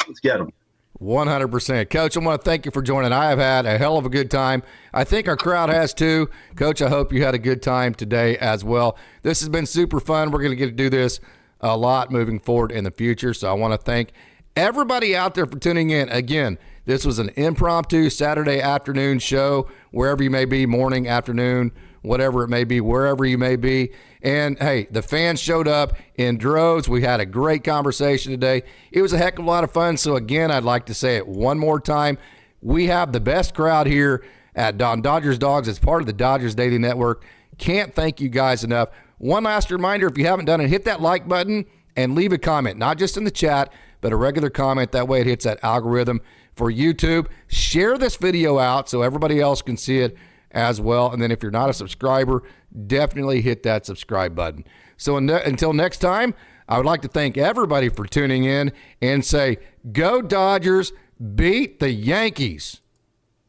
Let's get them. 100%. Coach, I want to thank you for joining. I have had a hell of a good time. I think our crowd has too. Coach, I hope you had a good time today as well. This has been super fun. We're going to get to do this a lot moving forward in the future. So I want to thank everybody out there for tuning in. Again, this was an impromptu Saturday afternoon show, wherever you may be, morning, afternoon, whatever it may be, wherever you may be. And hey, the fans showed up in droves. We had a great conversation today. It was a heck of a lot of fun. So again, I'd like to say it one more time. We have the best crowd here at Dodgers Dogs as part of the Dodgers Daily Network. Can't thank you guys enough. One last reminder, if you haven't done it, hit that like button and leave a comment, not just in the chat, but a regular comment. That way it hits that algorithm for YouTube. Share this video out so everybody else can see it as well. And then if you're not a subscriber, definitely hit that subscribe button. So until next time, I would like to thank everybody for tuning in and say, go Dodgers, beat the Yankees.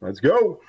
Let's go.